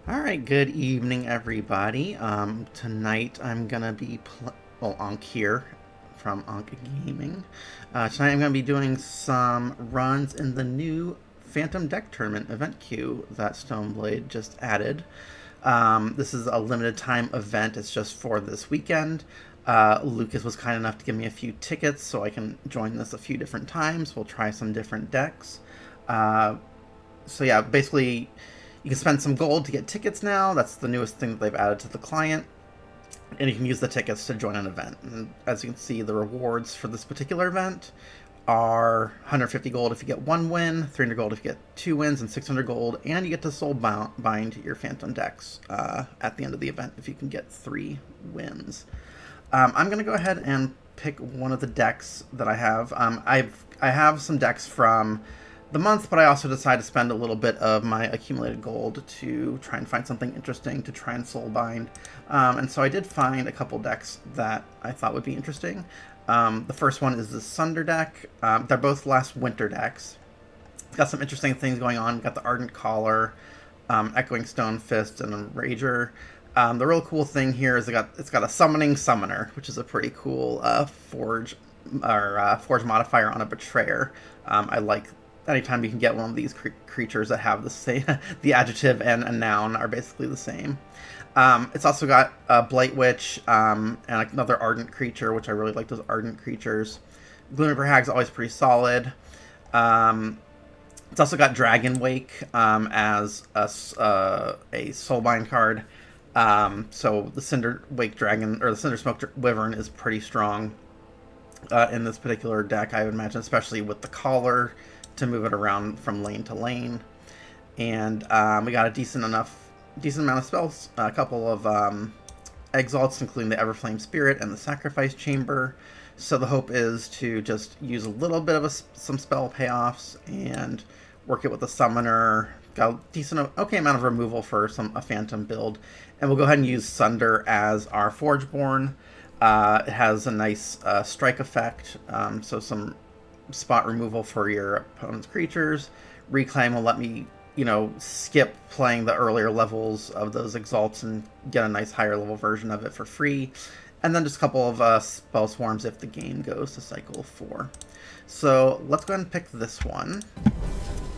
Alright, good evening, everybody. Tonight I'm gonna be Ankh here from Ankh Gaming. Tonight I'm gonna be doing some runs in the new Phantom Deck Tournament event queue that Stoneblade just added. This is a limited time event. It's just for this weekend. Lucas was kind enough to give me a few tickets so I can join this a few different times. We'll try some different decks. So yeah, basically you can spend some gold to get tickets now. That's the newest thing that they've added to the client. And you can use the tickets to join an event. And as you can see, the rewards for this particular event are 150 gold if you get one win, 300 gold if you get two wins, and 600 gold. And you get to Solbind your Phantom decks at the end of the event if you can get 3 wins. I'm going to go ahead and pick one of the decks that I have. I have some decks from the month, but I also decided to spend a little bit of my accumulated gold to try and find something interesting to try and Solbind. And so I did find a couple decks that I thought would be interesting. The first one is the Sunder deck. They're both last winter decks. It's got some interesting things going on. We've got the Ardent Caller, Echoing Stone Fist, and a Rager. The real cool thing here is it's got a Summoning Summoner, which is a pretty cool forge modifier on a Betrayer. I like anytime you can get one of these creatures that have the same, the adjective and a noun are basically the same. It's also got a Blight Witch and another Ardent creature, which I really like those Ardent creatures. Gloomreaper Hag's always pretty solid. It's also got Dragon Wake as a Soulbind card. So the Cinder Wake Dragon, or the Cinder Smoke Wyvern, is pretty strong in this particular deck, I would imagine, especially with the Collar to move it around from lane to lane. And we got a decent amount of spells, a couple of exalts, including the Everflame Spirit and the Sacrifice Chamber. So the hope is to just use a little bit of some spell payoffs and work it with the Summoner. Got a decent, okay amount of removal for a Phantom build. And we'll go ahead and use Sunder as our Forgeborn. It has a nice strike effect, so some spot removal for your opponent's creatures. Reclaim will let me, skip playing the earlier levels of those exalts and get a nice higher level version of it for free. And then just a couple of spell swarms if the game goes to cycle 4. So let's go ahead and pick this one.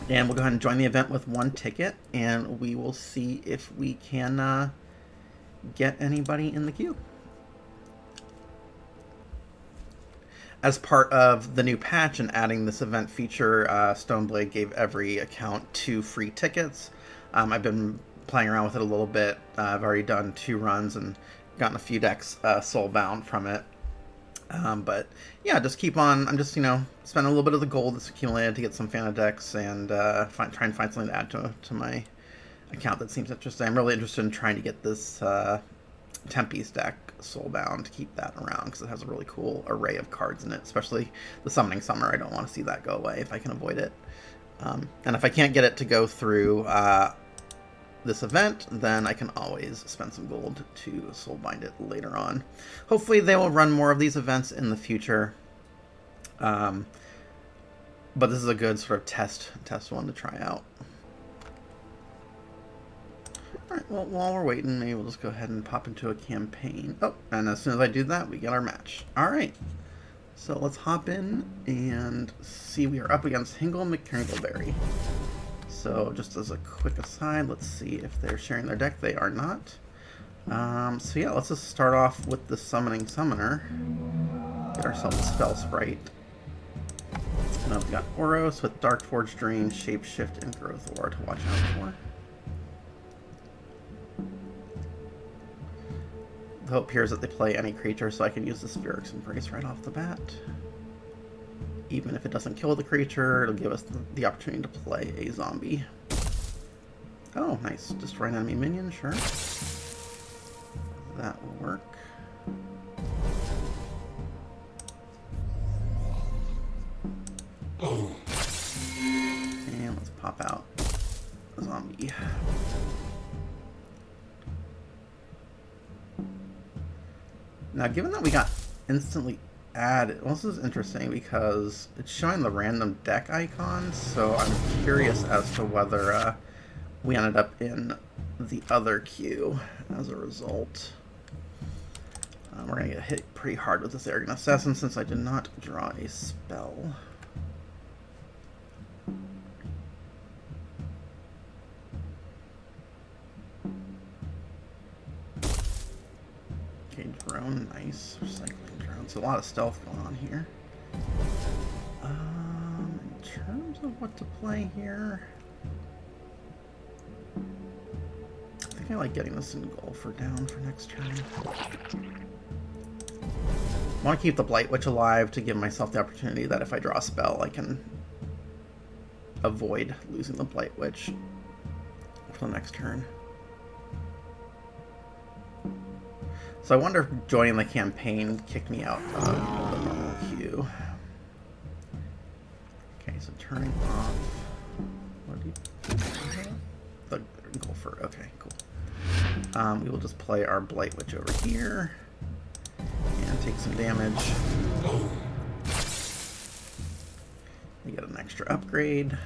And we'll go ahead and join the event with 1 ticket, and we will see if we can get anybody in the queue. As part of the new patch and adding this event feature, Stoneblade gave every account 2 free tickets. I've been playing around with it a little bit. I've already done 2 runs and gotten a few decks soulbound from it. But yeah, just keep on. I'm just, spending a little bit of the gold that's accumulated to get some Phantom decks and try and find something to add to my account that seems interesting. I'm really interested in trying to get this Tempe's deck soulbound to keep that around because it has a really cool array of cards in it, especially the Summoning Summoner. I don't want to see that go away if I can avoid it. And if I can't get it to go through this event, then I can always spend some gold to soulbind it later on. Hopefully they will run more of these events in the future. But this is a good sort of test one to try out. Alright, well, while we're waiting, maybe we'll just go ahead and pop into a campaign. Oh, and as soon as I do that, we get our match. Alright, so let's hop in and see. We are up against Hingle McCringleberry. So just as a quick aside, let's see if they're sharing their deck. They are not. So yeah, let's just start off with the Summoning Summoner. Get ourselves a Spell Sprite. Now we've got Oros with Dark Forge Drain, Shapeshift, and Growth Aura to watch out for. The hope here is that they play any creature, so I can use the Spherix Embrace right off the bat. Even if it doesn't kill the creature, it'll give us the opportunity to play a zombie. Oh, nice. Destroy an enemy minion, sure. That will work. And let's pop out a zombie. Now, given that we got instantly added, well, this is interesting because it's showing the random deck icons, so I'm curious as to whether we ended up in the other queue as a result. We're going to get hit pretty hard with this Arrogant Assassin since I did not draw a spell. Okay, drone, nice. Recycling drone. So a lot of stealth going on here. In terms of what to play here, I think I like getting this Engulfer down for next turn. I want to keep the Blight Witch alive to give myself the opportunity that if I draw a spell, I can avoid losing the Blight Witch for the next turn. So I wonder if joining the campaign kicked me out of the normal queue. Okay, so turning off. What do you have? The Engulfer. Okay, cool. We will just play our Blight Witch over here and take some damage. We get an extra upgrade.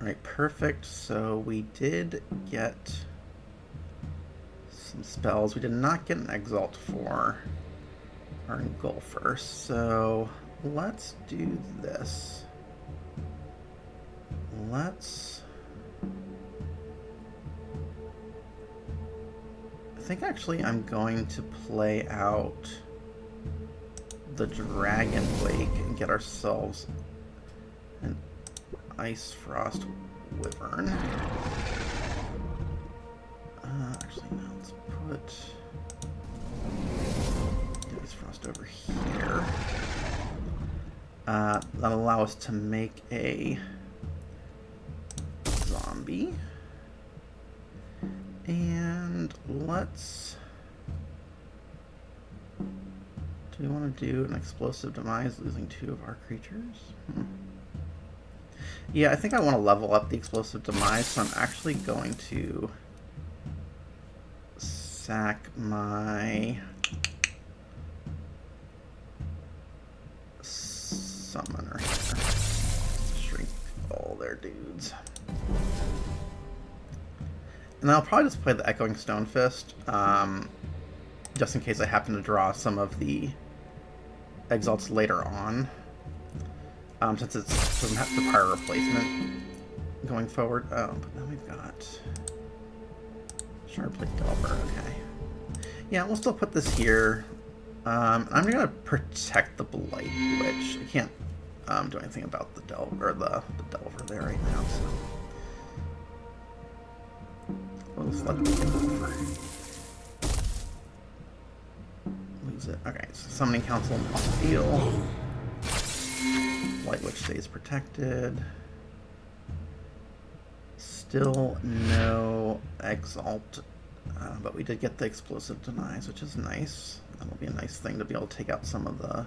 Alright, perfect. So we did get some spells. We did not get an Exalt for our Engulfer, so let's do this. I think actually I'm going to play out the Dragon Wake and get ourselves an Ice Frost Wyvern. Actually, no, let's put Ice Frost over here. That'll allow us to make a zombie. And let's... Do we want to do an Explosive Demise, losing 2 of our creatures? Yeah, I think I want to level up the Explosive Demise, so I'm actually going to sack my summoner here. Shrink all their dudes. And I'll probably just play the Echoing Stonefist, just in case I happen to draw some of the Exalts later on. Since it doesn't have to require a replacement going forward. Oh, but then we've got Shardblade Delver, okay. Yeah, we'll still put this here. I'm gonna protect the Blight Witch. I can't do anything about the Delver, the Delver there right now, so we'll just let it go. Lose it. Okay, so Summoning Council off the field. Blight Witch stays protected. Still no Exalt, but we did get the Explosive Demise, which is nice. That'll be a nice thing to be able to take out some of the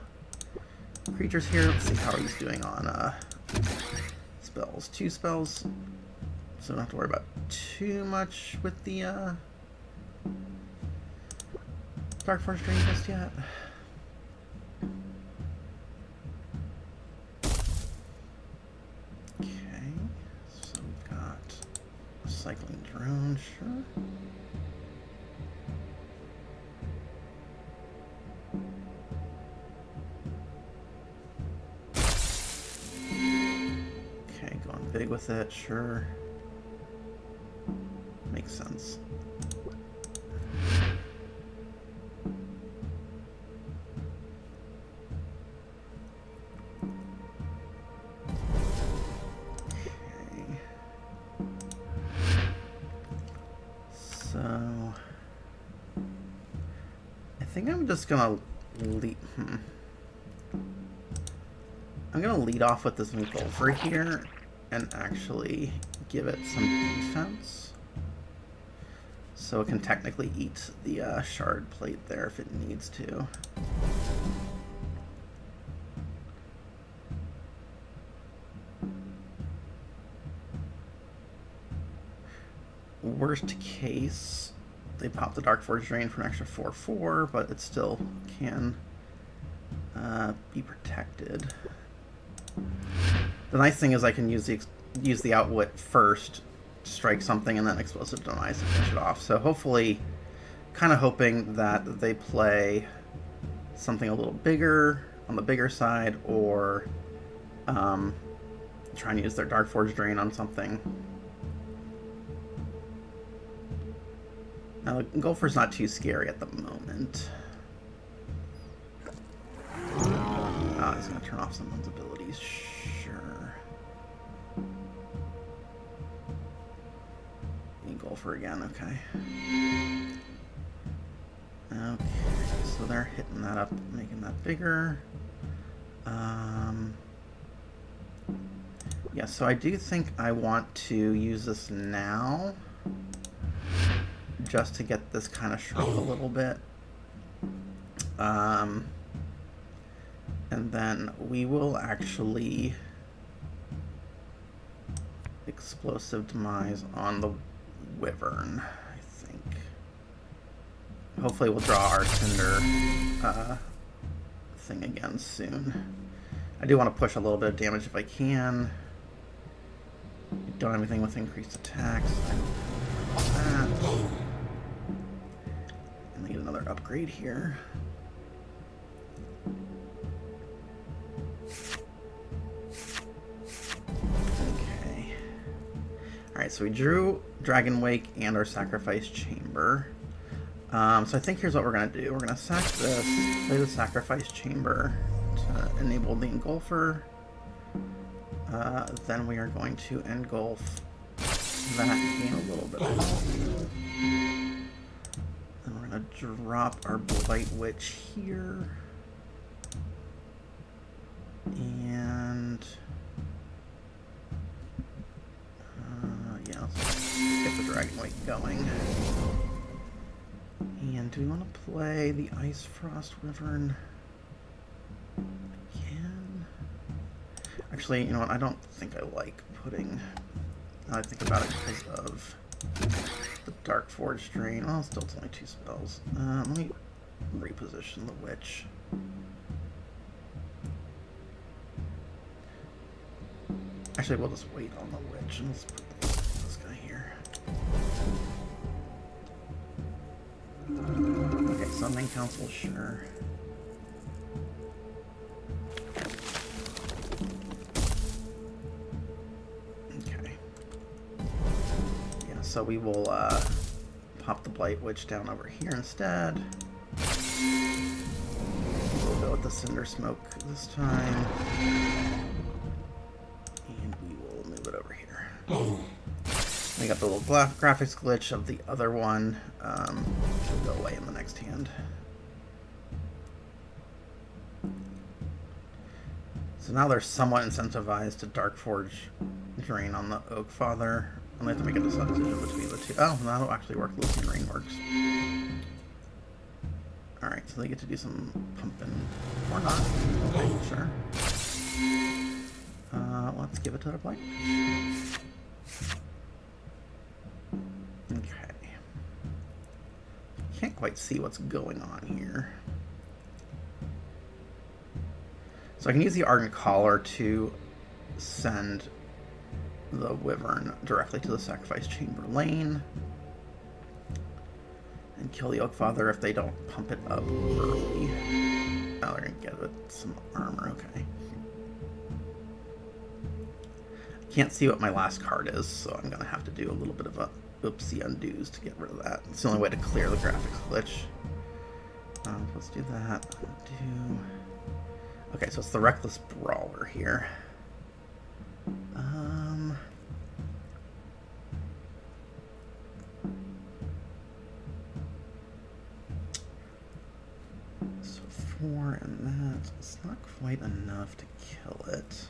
creatures here. Let's see how he's doing on spells. 2 spells, so don't have to worry about too much with the Dark Force Dream just yet. Cycling drone, sure. Okay, going big with it, sure. Makes sense. I'm just gonna lead. I'm gonna lead off with this Engulfer here and actually give it some defense, so it can technically eat the shard plate there if it needs to. worst case, they pop the Darkforge Drain for an extra 4/4, but it still can be protected. The nice thing is I can use the outwit first, strike something, and then Explosive Demise to finish it off. So hopefully, kind of hoping that they play something a little bigger on the bigger side, or try and use their Darkforge Drain on something. Now, the Golfer's not too scary at the moment. Oh, he's going to turn off someone's abilities. Sure. Golfer again, okay. Okay, so they're hitting that up, making that bigger. Yeah, so I do think I want to use this now, just to get this kind of shrunk a little bit. And then we will actually Explosive Demise on the Wyvern, I think. Hopefully we'll draw our Cinder thing again soon. I do want to push a little bit of damage if I can. We don't have anything with increased attacks. That. And we get another upgrade here. Okay. Alright, so we drew Dragon Wake and our Sacrifice Chamber. So I think here's what we're going to do. We're going to sack this, play the Sacrifice Chamber to enable the Engulfer. Then we are going to engulf that, gain a little bit of health. Then we're going to drop our Blight Witch here. And yeah, let's get the Dragon Wake going. And do we want to play the Ice Frost Wyvern again? Actually, you know what? I don't think I like putting. Now I think about it because of the Darkforge Drain. Oh, still it's only 2 spells. Let me reposition the Witch. Actually, we'll just wait on the Witch and let's put this guy here. Okay, Summoning Council, sure. Okay. Yeah, so we will pop the Blight Witch down over here instead. We'll go with the Cinder Smoke this time. And we will move it over here. We got the little graphics glitch of the other one. Should go away in the next hand. So now they're somewhat incentivized to Darkforge Drain on the Oakfather. I'll have to make a decision between the two. Oh, that'll actually work. Lucian Rain works. Alright, so they get to do some pumping. Or not. Okay, sure. Let's give it to the Blight. Okay. Can't quite see what's going on here. So I can use the Ardent Caller to send the Wyvern directly to the Sacrifice Chamber lane. And kill the Oakfather if they don't pump it up early. Now they're going to get it some armor, okay. Can't see what my last card is, so I'm going to have to do a little bit of a oopsie undoes to get rid of that. It's the only way to clear the graphics glitch. Let's do that. Okay, so it's the Reckless Brawler here. So 4 and that. It's not quite enough to kill it.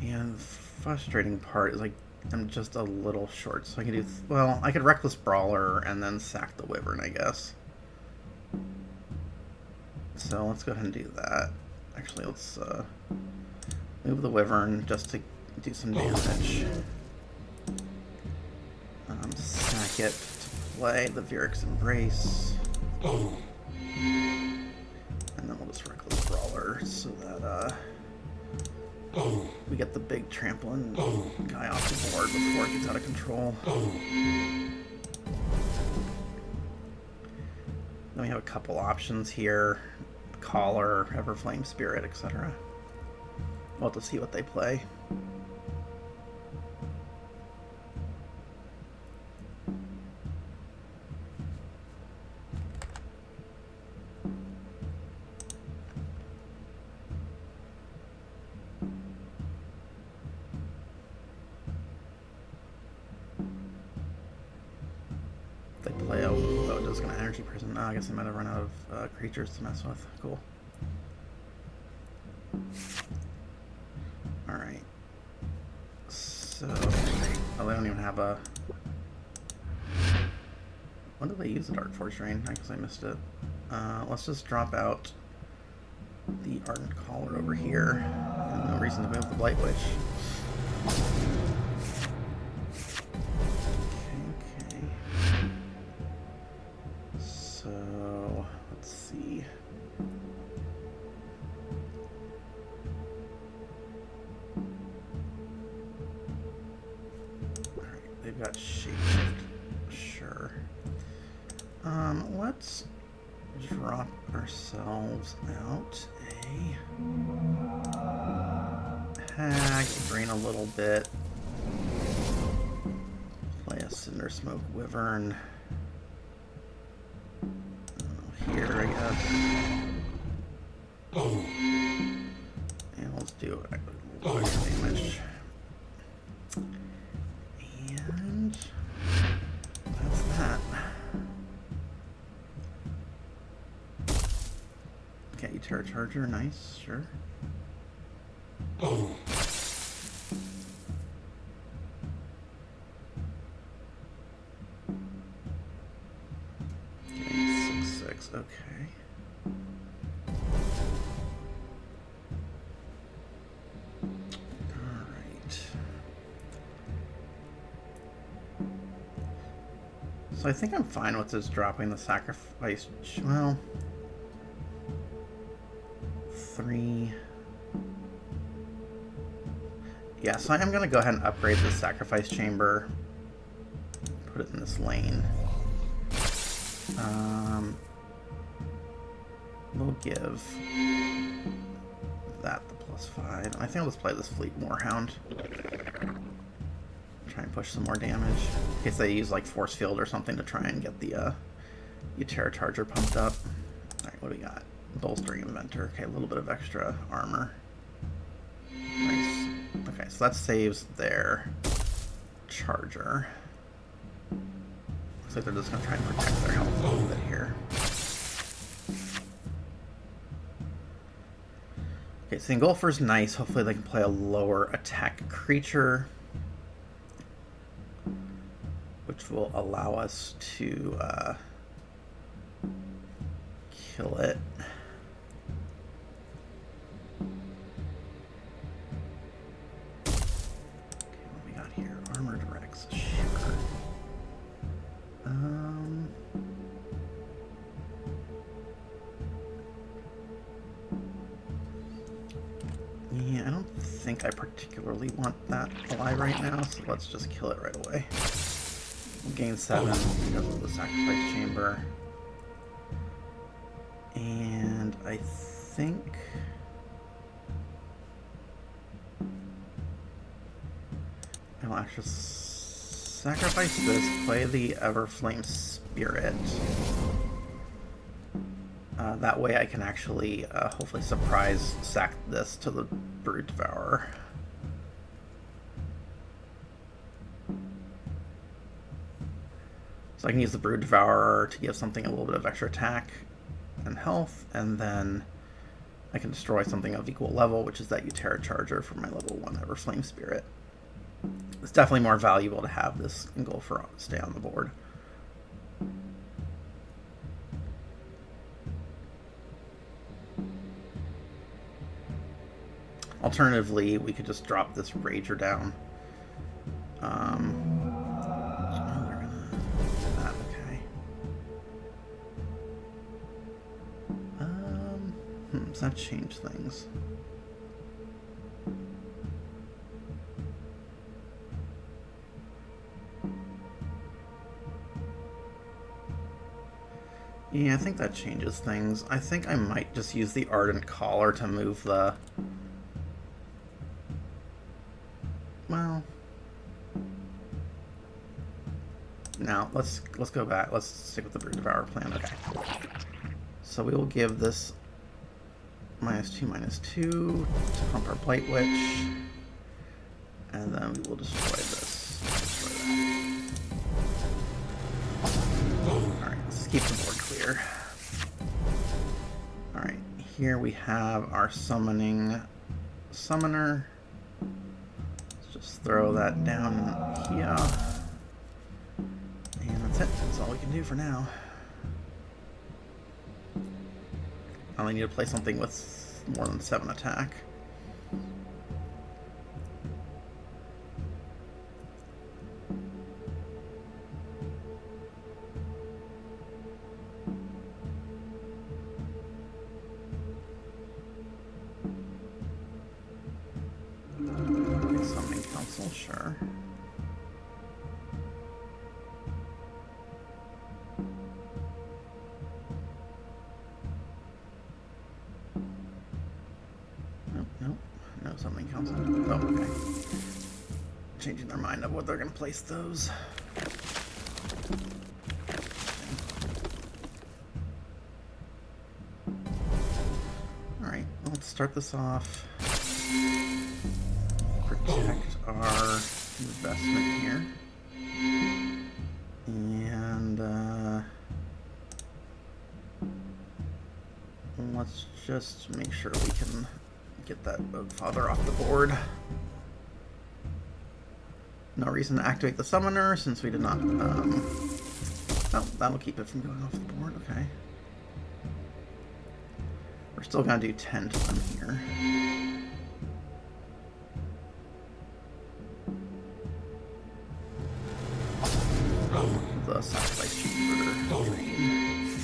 And the frustrating part is, like, I'm just a little short, so I can do... Well, I could Reckless Brawler and then sack the Wyvern, I guess. So let's go ahead and do that. Actually, let's move the Wyvern just to do some damage. Sack it to play the Vyric's Embrace. And then we'll just Reckless Brawler so that we get the big trampling guy off the board before it gets out of control. Then we have a couple options here. Collar, Everflame Spirit, etc. We'll have to see what they play. They play a Boja's gonna Energy Prison. Oh, I guess I might have run out of creatures to mess with. Cool. Alright. So, oh, they don't even have a... When do they use the Dark Force Drain? I guess I missed it. Let's just drop out the Ardent Caller over here. And no reason to move the Blight Witch. Okay. So, let's see. Alright, they've got Shapeshift. Sure. Let's drop ourselves out a Hag, drain a little bit, play a Cinder Smoke Wyvern here, I guess, and let's do a little extra damage, and that's that. Okay, Terra Charger, nice, sure. Okay, 6/6, okay. Alright. So I think I'm fine with just dropping the sacrifice. Well, 3. Yeah, so I am going to go ahead and upgrade the sacrifice chamber. Put it in this lane. We'll give that the +5. I think I'll just play this Fleet Moorhound. Try and push some more damage. In case they use like Force Field or something to try and get the Terra Charger pumped up. Alright, what do we got? Bolstering Inventor. Okay, a little bit of extra armor. Nice. Okay, so that saves their Charger. Looks like they're just going to try and protect their health a little bit here. Okay, so Engulfer's nice. Hopefully they can play a lower attack creature, which will allow us to kill it. Okay, what we got here? Armored Rex, sure. Yeah, I don't think I particularly want that alive right now, so let's just kill it right away. We'll gain 7 because of the sacrifice chamber. And I think I'll actually sacrifice this, play the Everflame Spirit. That way I can actually hopefully surprise sack this to the Brood Devourer. So I can use the Brood Devourer to give something a little bit of extra attack and health, and then I can destroy something of equal level, which is that Terra Charger for my level 1 Everflame Spirit. It's definitely more valuable to have this Engulfer stay on the board. Alternatively, we could just drop this Rager down. Oh, they're gonna do that, okay. Does that change things? Yeah, I think that changes things. I think I might just use the Ardent Caller to move the... Well... Now, let's go back. Let's stick with the Brood Devourer plan. Okay. So we will give this -2/-2 to pump our Blight Witch. And then we will destroy this. Destroy that. Alright, let's just keep the board clear. Alright, here we have our summoning summoner. Let's just throw that down here. And that's it. That's all we can do for now. I only need to play something with more than 7 attack. Summoning Council, sure. No Summoning Council. Oh, okay. Changing their mind of what they're going to place those. Alright, well, let's start this off. Protect our investment here. And, let's just make sure we can get that Boat Father off the board. No reason to activate the Summoner since we did not, oh, that'll keep it from going off the board, okay. We're still gonna do 10 to them here. The sacrifice cheaper drain.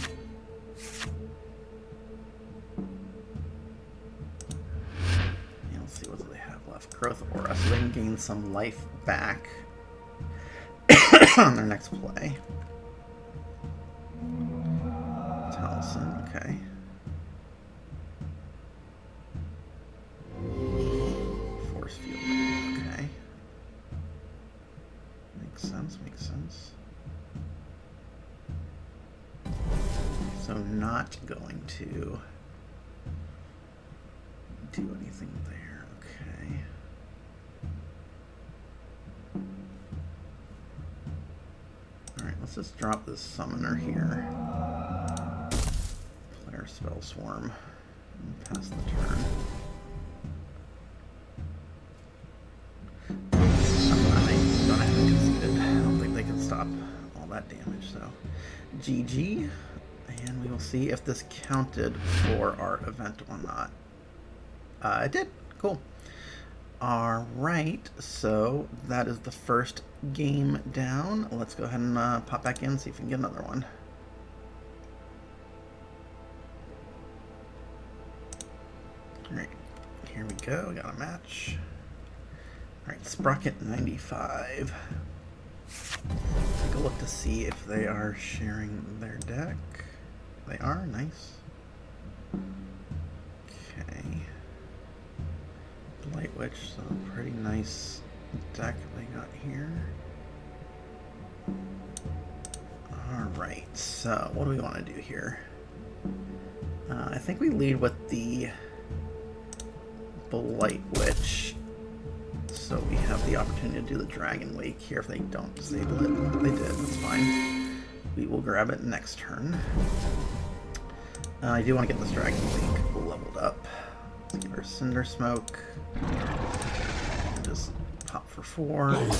Yeah, let's see what do they have left. Growth Aura, so they can gain some life back on their next play. Taliesin, okay. Force Field, okay. Makes sense, makes sense. So not going to do anything there, okay. Alright, let's just drop this summoner here. Player Spell Swarm. And pass the turn. I don't think they can stop all that damage, so GG. And we will see if this counted for our event or not. It did. Cool. Alright, so that is the first game down. Let's go ahead and pop back in and see if we can get another one. Alright, here we go. We got a match. Alright, Sprocket 95. Take a look to see if they are sharing their deck. They are, nice. Okay. Blight Witch, so pretty nice deck they got here. Alright, so what do we want to do here? I think we lead with the Blight Witch, so we have the opportunity to do the Dragon Wake here if they don't disable it. They did, that's fine. We will grab it next turn. I do want to get this Dragon Wake leveled up. Let's give her Cinder Smoke. And just pop for 4. And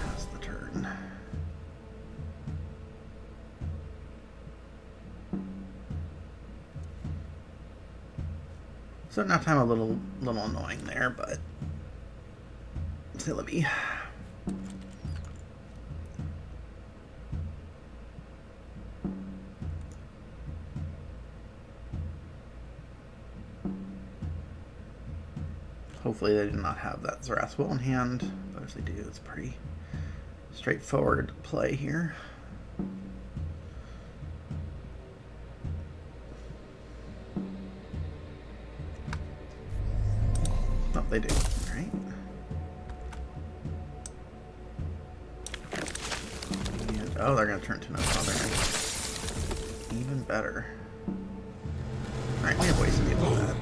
pass the turn. So enough time a little annoying there, but silly. Hopefully they do not have that Zerathwell in hand, but if they do, it's pretty straightforward play here. Oh, they do. All right. And, oh, they're going to turn to no father. Even better. All right, we have ways to deal with that.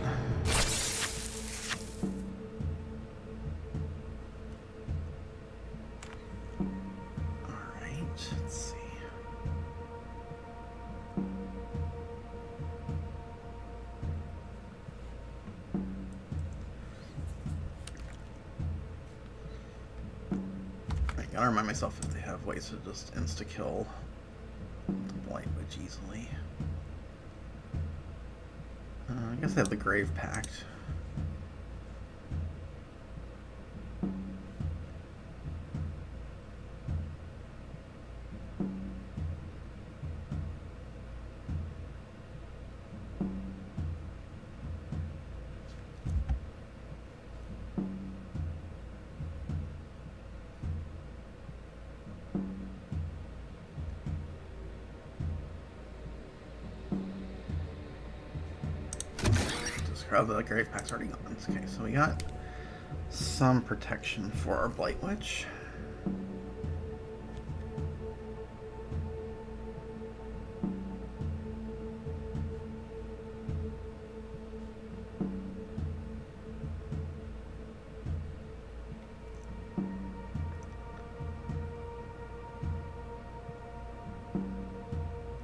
I gotta remind myself if they have ways to just insta-kill the Blight Witch easily. I guess they have the Grave Pact. Oh, the Grave Pact's already gone. Okay, so we got some protection for our Blight Witch.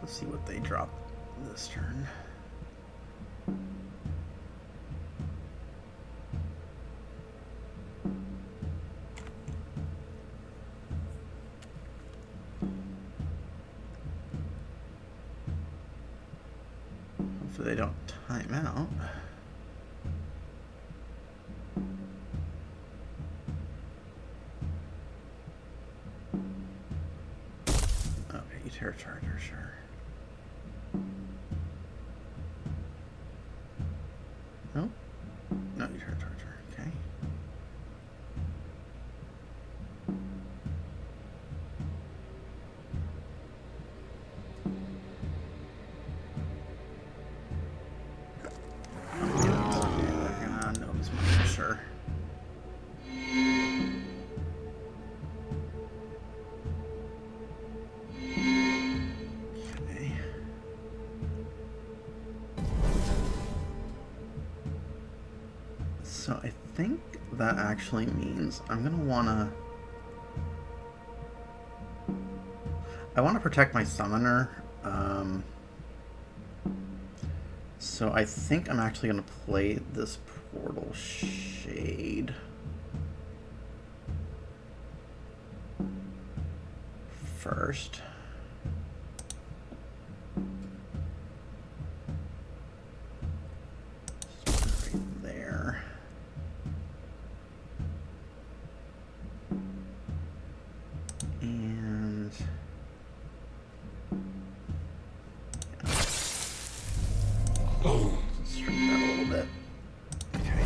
Let's see what they drop this turn. Hopefully they don't time out. Okay, you Terra Charger, sure. No? No, you Terra Charger, okay. Sure. Okay. So I think that actually means I'm gonna I wanna protect my summoner. So I think I'm actually gonna play this Portal Shade first. Just put it right there. And shrink that a little bit. Okay.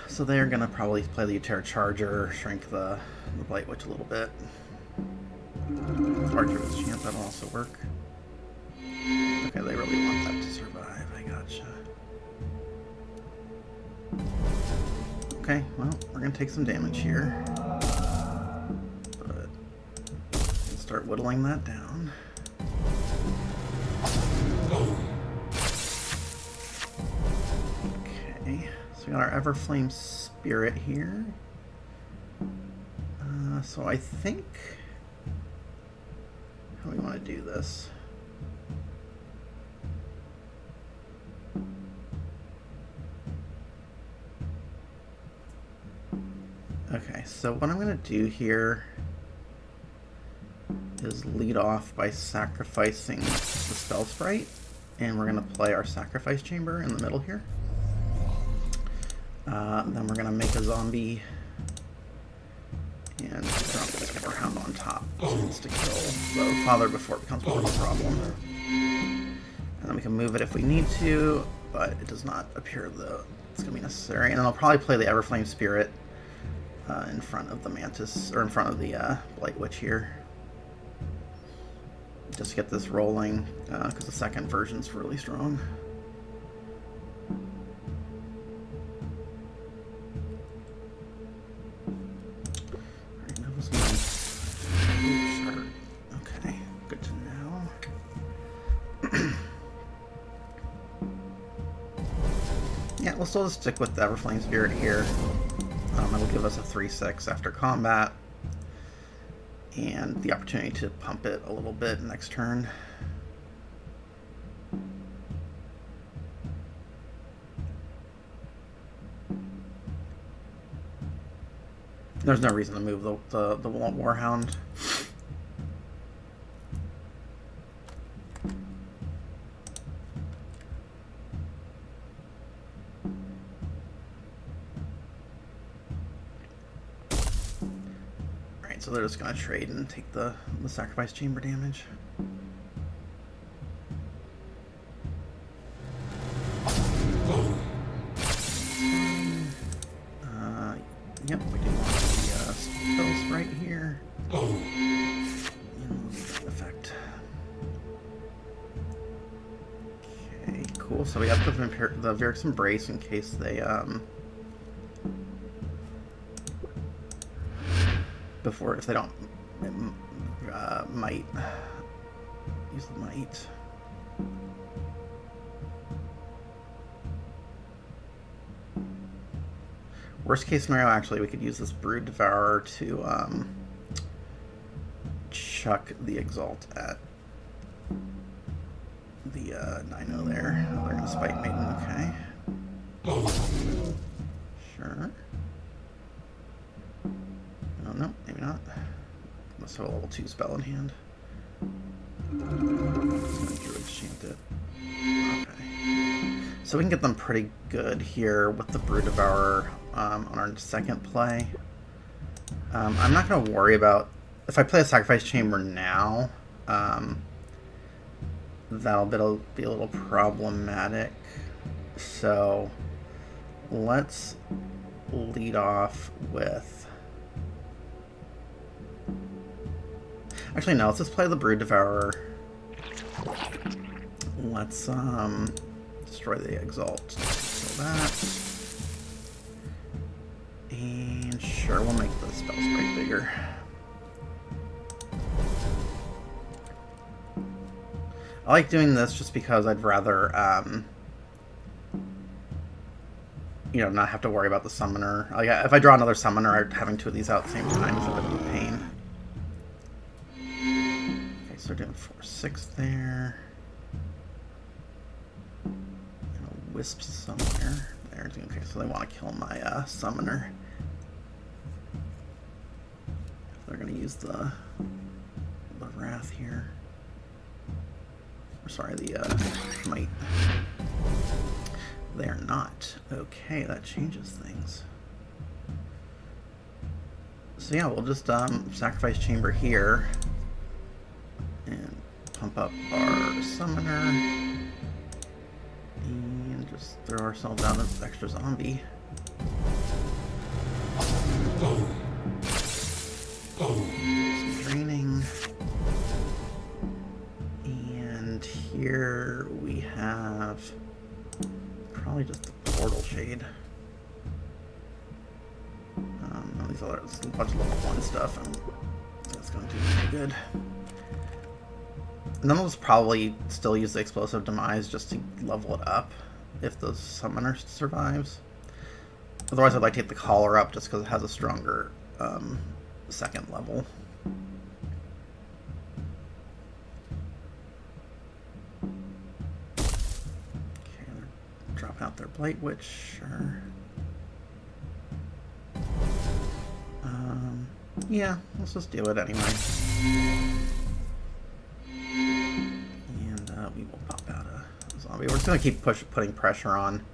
So they're gonna probably play the Terra Charger, shrink the Blight Witch a little bit. Archer with Chance, that'll also work. Okay, they really want that to survive, I gotcha. Okay, well, we're gonna take some damage here. But we'll start whittling that down. Okay, so we got our Everflame Spirit here. So I think how do we want to do this? Okay, so what I'm going to do here is lead off by sacrificing the spell sprite, and we're going to play our sacrifice chamber in the middle here. Then we're going to make a zombie and drop this Warhound on top to kill the father before it becomes more of a problem. And then we can move it if we need to, but it does not appear that it's going to be necessary. And then I'll probably play the Everflame Spirit in front of the Mantis, or in front of the Blight Witch here. Just to get this rolling, because the second version's really strong. Alright, Nova's moving. Okay, good to know. Yeah, we'll still just stick with the Everflame Spirit here. It'll give us a 3/6 after combat, and the opportunity to pump it a little bit next turn. There's no reason to move the Warhound. So they're just going to trade and take the sacrifice chamber damage. Yep, we do want the spells right here. Effect. Okay, cool. So we got the Vyric's Embrace in case they if they don't might use the might. Worst case scenario, actually, we could use this Brood Devourer to chuck the Exalt at the Dino there. Oh, they're gonna Spike Maiden, okay. Sure. Oh, no, maybe not. Must have a level 2 spell in hand. Druid Chant it. Okay. So we can get them pretty good here with the Brood Devourer on our second play. I'm not going to worry about... If I play a Sacrifice Chamber now, that'll be a little problematic. So let's lead off with... Actually, no, let's just play the Brood Devourer. Let's destroy the Exalt. Kill that. And sure, we'll make the spell sprite bigger. I like doing this just because I'd rather, not have to worry about the summoner. Like, if I draw another summoner, having two of these out at the same time is a bit of a pain. Okay, so we're doing 4/6 there. And a wisp somewhere. There's okay, so they want to kill my summoner. They're going to use the Wrath here. Or sorry, the Might. They're not. Okay, that changes things. So yeah, we'll just Sacrifice Chamber here and pump up our summoner and just throw ourselves out as extra zombie. Some draining. And here we have probably just the Portal Shade. No, these other, it's a bunch of level 1 stuff, and that's going to do pretty good. And then we'll just probably still use the Explosive Demise just to level it up if the summoner survives. Otherwise, I'd like to get the Collar up just because it has a stronger second level. Okay, they're dropping out their Blight Witch, sure. Yeah, let's just do it anyway. We're just gonna keep putting pressure on.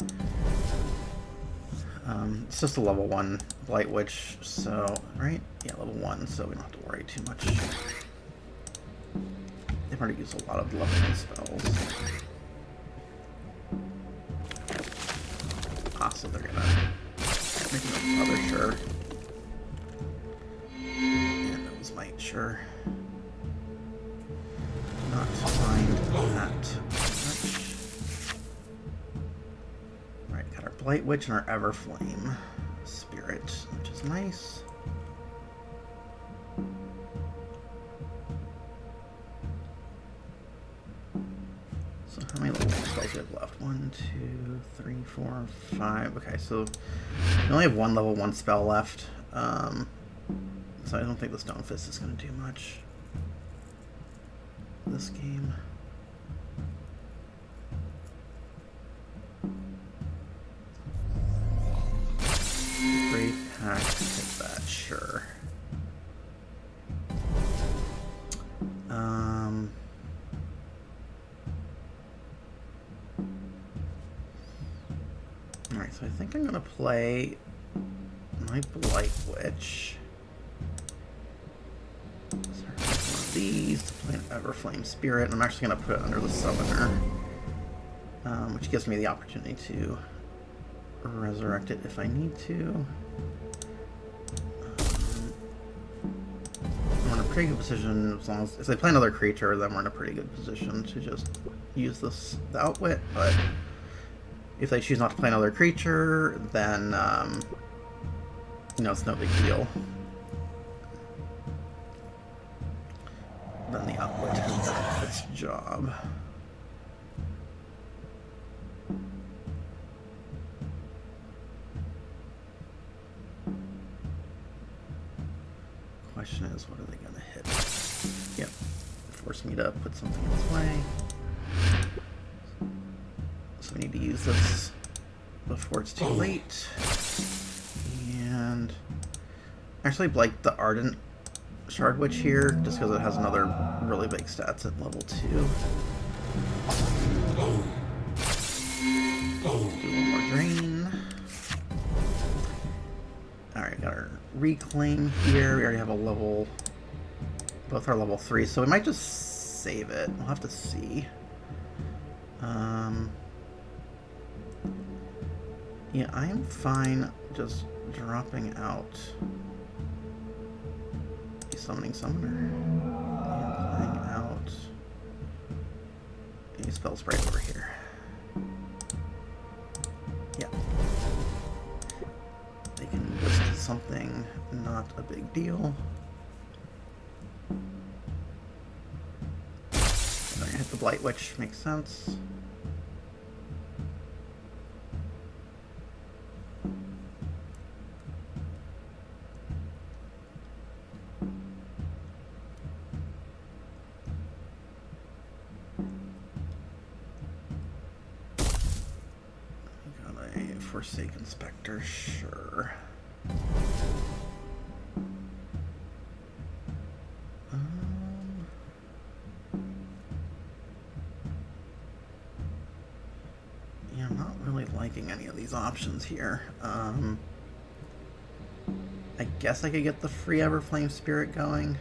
It's just a level 1 Blight Witch, so right? Yeah, level 1, so we don't have to worry too much. They've already used a lot of level 1 spells. Ah, so they're gonna make no other sure. And those might sure not find that much. Right, got our Blight Witch and our Everflame Spirit, which is nice. So how many level 1 spells do we have left? 1, 2, 3, 4, 5. Okay, so we only have 1 level 1 spell left. So I don't think the Stone Fist is going to do much this game. Great hack to hit that, sure. Alright, so I think I'm going to play my Blight Witch. Start with one of these to play an Everflame Spirit, and I'm actually going to put it under the Summoner, which gives me the opportunity to resurrect it if I need to. We're in a pretty good position as long as if they play another creature, then we're in a pretty good position to just use the Outwit, but if they choose not to play another creature, then you know, it's no big deal. Then the Outwit has done its job. Question is, what are they going to hit? Yep. Force me to put something in its way. So we need to use this before it's too late. And actually like the Ardent Shard Witch here, just because it has another really big stats at level 2. Do one more drain. Alright, got our Reclaim here. We already have a level... Both are level 3, so we might just save it. We'll have to see. Yeah, I am fine just dropping out a Summoning Summoner and playing out a Spell Sprite over here. Yeah. They can list something, not a big deal. I'm gonna hit the Blight Witch, makes sense. Forsaken Spectre, sure. Yeah, I'm not really liking any of these options here. I guess I could get the free Everflame Spirit going.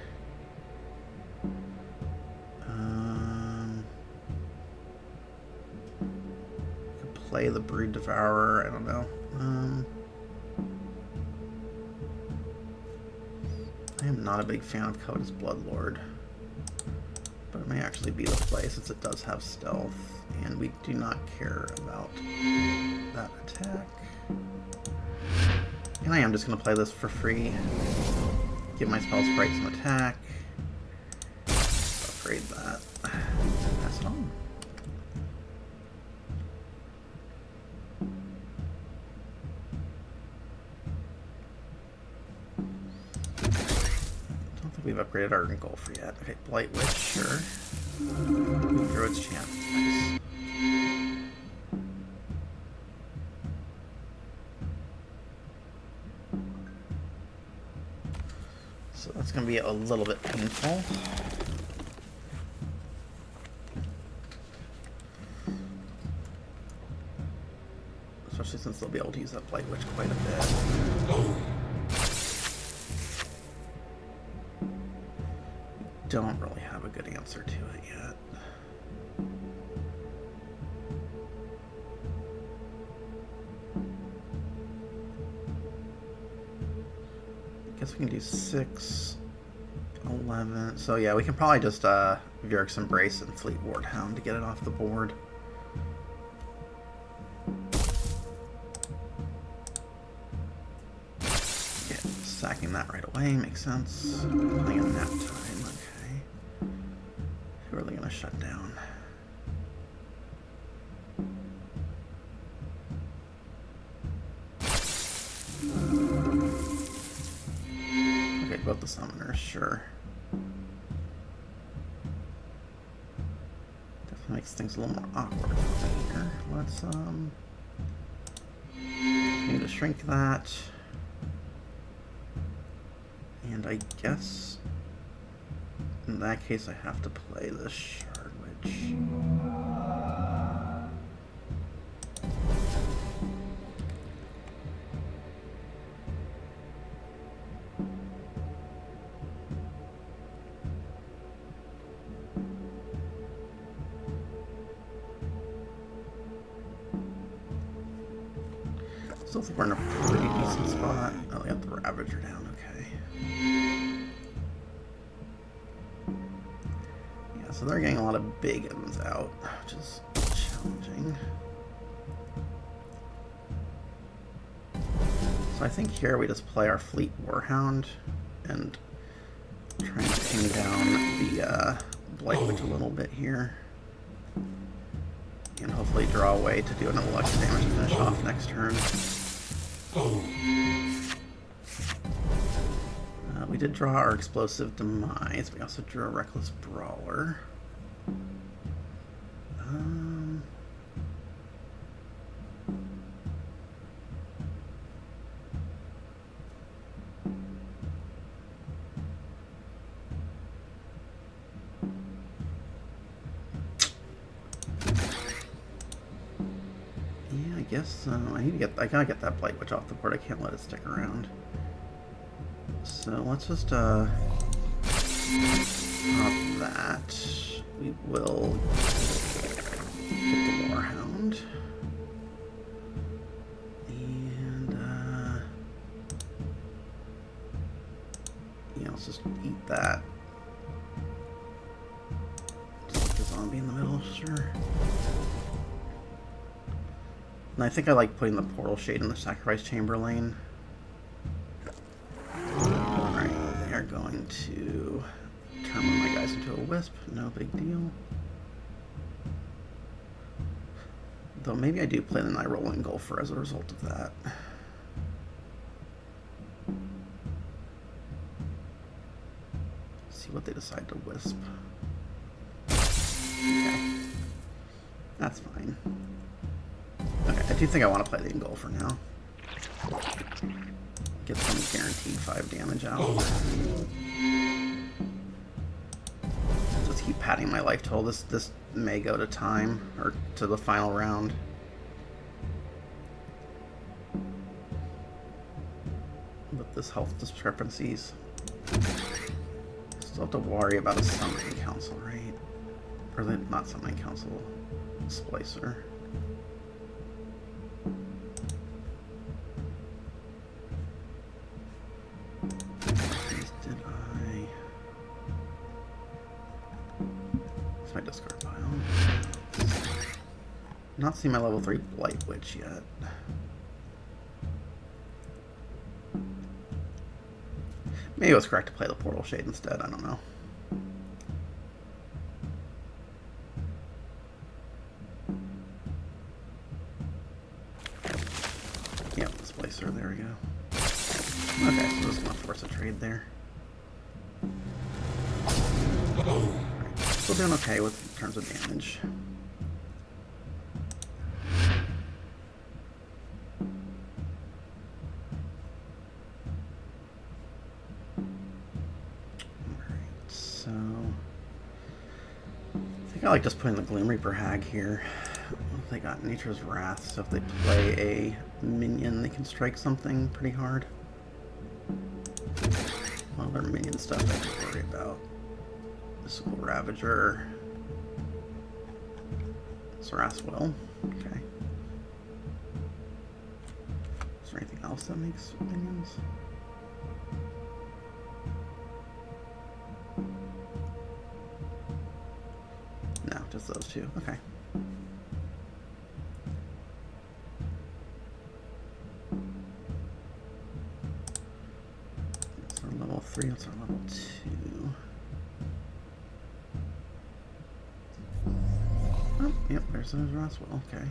Play the Brood Devourer, I don't know. I am not a big fan of Coda's Bloodlord, but it may actually be the play since it does have stealth, and we do not care about that attack. And I am just going to play this for free. Give my Spell Sprite some attack. Upgrade that. Pass it on. We've upgraded our Engulfer yet. Okay, Blight Witch, sure. Druid's Chant, nice. So that's going to be a little bit painful. especially since they'll be able to use that Blight Witch quite a bit. Don't really have a good answer to it yet. I guess we can do 6, 11. So yeah, we can probably just Vyric's Embrace and Fleet Ward Hound to get it off the board. Yeah, sacking that right away makes sense. Playing a nap time, okay. Who are they gonna shut down? Okay, both the summoners, sure. Definitely makes things a little more awkward here. Let's need to shrink that. And I guess in that case I have to play the Shard Witch. Still think we're in a pretty decent spot. Oh, we got the Ravager down, okay. Yeah, so they're getting a lot of big uns out, which is challenging. So I think here we just play our Fleet Warhound and try and ping down the Blight Witch a little bit here. And hopefully draw a way to do enough electric damage to finish off next turn. We did draw our Explosive Demise. We also drew a Reckless Brawler. I guess I gotta get that Blight Witch off the board. I can't let it stick around. So let's just pop that. We will get the Warhound. And yeah, let's just eat that. Just like a zombie in the middle, sure. And I think I like putting the Portal Shade in the Sacrifice Chamber lane. Alright, they are going to turn one of my guys into a Wisp. No big deal. Though maybe I do play the Night Rolling Gulfer as a result of that. Let's see what they decide to Wisp. Okay. That's fine. Okay, I do think I want to play the Engulfer now. Get some guaranteed 5 damage out. Just keep padding my life total. This may go to time, or to the final round. With this health discrepancies. Still have to worry about a Summoning Council, right? Or not Summoning Council, Splicer. My discard pile. Not seen my level 3 Blight Witch yet. Maybe it was correct to play the Portal Shade instead, I don't know. Yep, Splicer, there we go. Okay, so just gonna force a trade there. Still doing okay with in terms of damage. Alright, so I think I like just putting the Gloom Reaper Hag here. they got Nature's Wrath, so if they play a minion, they can strike something pretty hard. All their minion stuff I have to worry about. Mystical Ravager. Sarath will. Okay. Is there anything else that makes minions? No, just those two. Okay. That's our level 3, that's our level 2. Oh, yep, there's Roswell. Okay.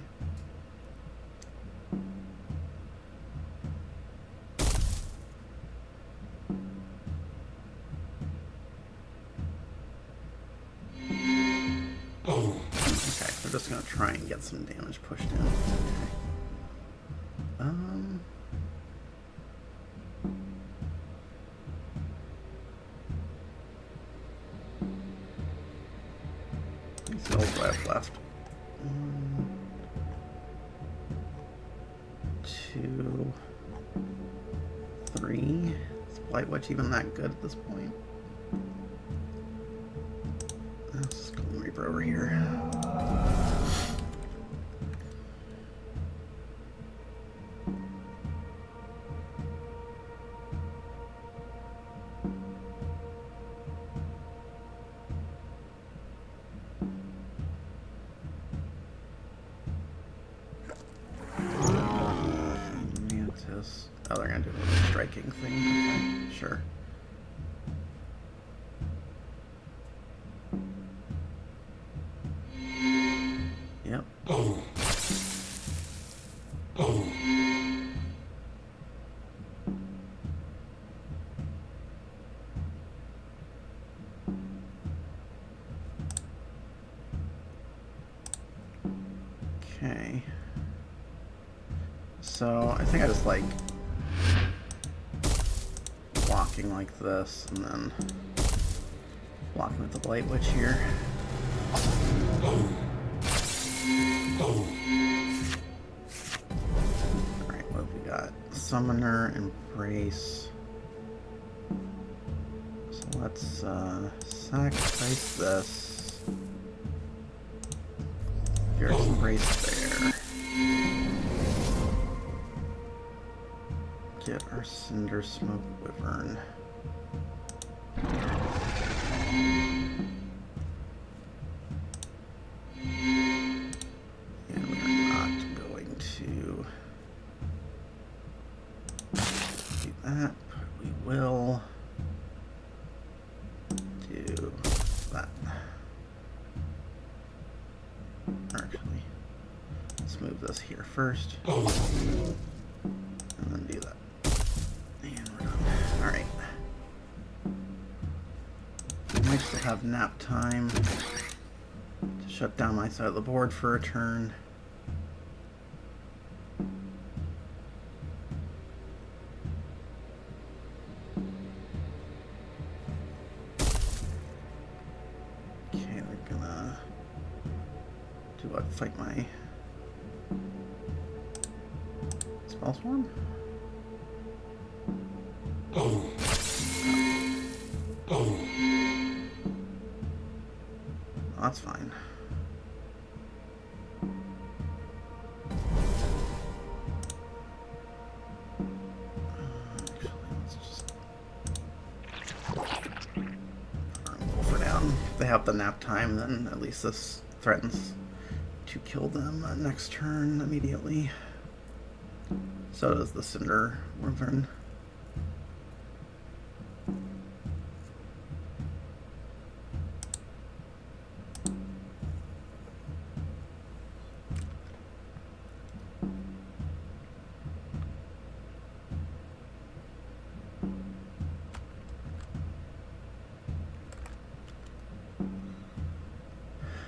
Okay, we're just gonna try and get some damage pushed in. Okay. What else do I have left? 1, 2, 3. Is Blight Witch even that good at this point? Let's just Golden Reaper over here. Oh, they're gonna do a little striking thing. Okay, sure. Yep. Okay. So I think I just like blocking like this, and then blocking with the Blight Witch here. Alright, what have we got? Summoner, Embrace. So let's sacrifice this. Here's Embrace there. Get our Cinder Smoke Wyvern. And we are not going to do that, but we will do that. Or actually, let's move this here first. And then do that. And we're done. Alright. I might still have nap time to shut down my side of the board for a turn. Okay, we're gonna do what? Fight my Spell Swarm? That's fine. Actually, let's just for down. If they have the nap time, then at least this threatens to kill them next turn immediately. So does the Cinder Wyvern.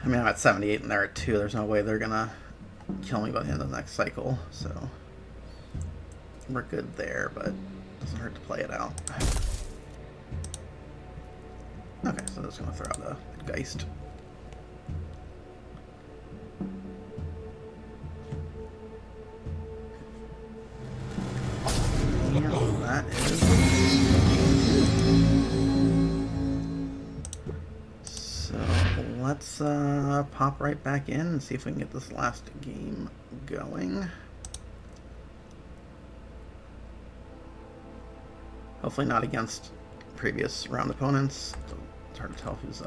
I mean, I'm at 78 and they're at 2. There's no way they're gonna kill me by the end of the next cycle, so we're good there, but it doesn't hurt to play it out. Okay, so I'm just gonna throw out a Geist. let's pop right back in and see if we can get this last game going. Hopefully not against previous round opponents. It's hard to tell who's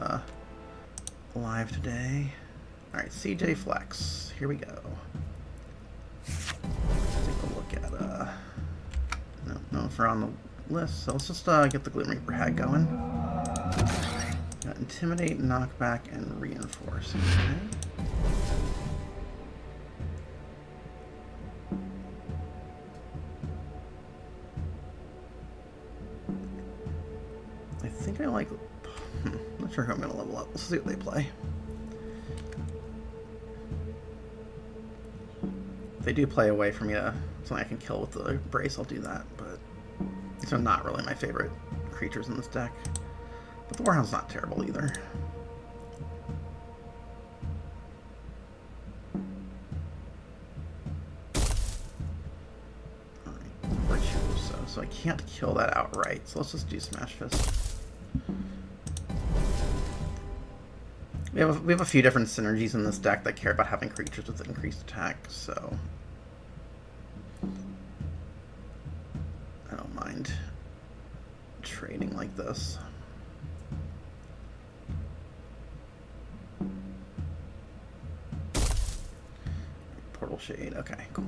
live today. Alright, CJ Flex. Here we go. Let's take a look at no if we're on the list, so let's just get the Gloom Reaper hat going. Got Intimidate, Knockback, and Reinforce. Okay. I think I like... not sure who I'm going to level up. Let's see what they play. If they do play away from me to something I can kill with the Brace, I'll do that, but these are not really my favorite creatures in this deck. But the Warhound's not terrible either. Alright, Virtuoso. So I can't kill that outright, so let's just do Smash Fist. We have a few different synergies in this deck that care about having creatures with increased attack, so I don't mind trading like this. Portal Shade, okay, cool.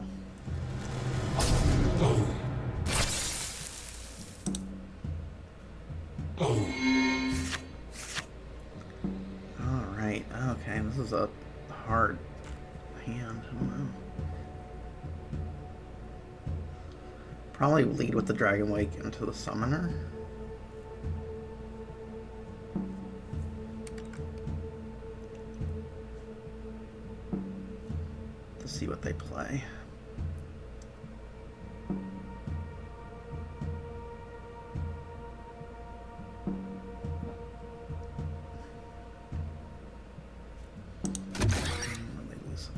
Alright, okay, this is a hard hand, I don't know. Probably lead with the Dragon Wake into the Summoner. To see what they play.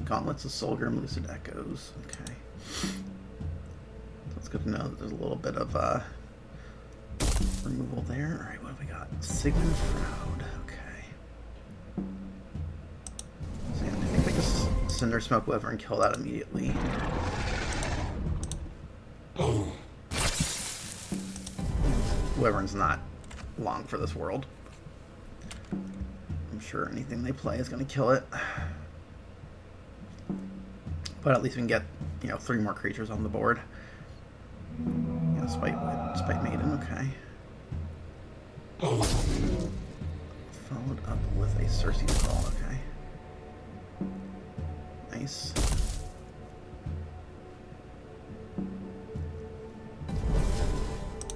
Gauntlets of Solgrim, Lucid Echoes. Okay. So it's good to know that there's a little bit of removal there. Alright, what have we got? Sigmund Froud. Okay. So yeah, I think we just Cinder Smoke Wyvern and kill that immediately. Wyvern's not long for this world. I'm sure anything they play is going to kill it. But at least we can get, 3 more creatures on the board. Yeah, Spite Maiden, okay. Followed up with a Circe's Call, okay. Nice.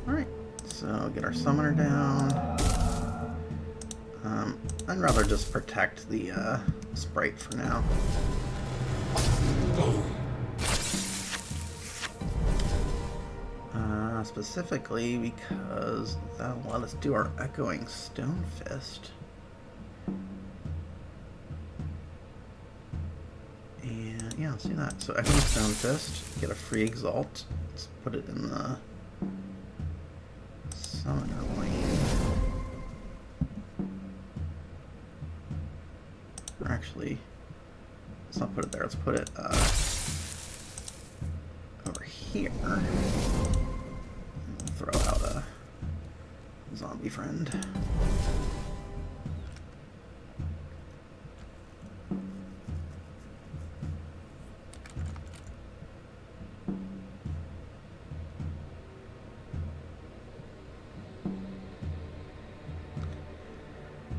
Alright, so get our Summoner down. I'd rather just protect the Sprite for now. Specifically because that'll let us do our Echoing Stone Fist. And yeah, let's do that. So Echoing Stone Fist, get a free Exalt. Let's put it in the Summoner lane. Or actually, let's not put it there, let's put it over here. Throw out a zombie friend.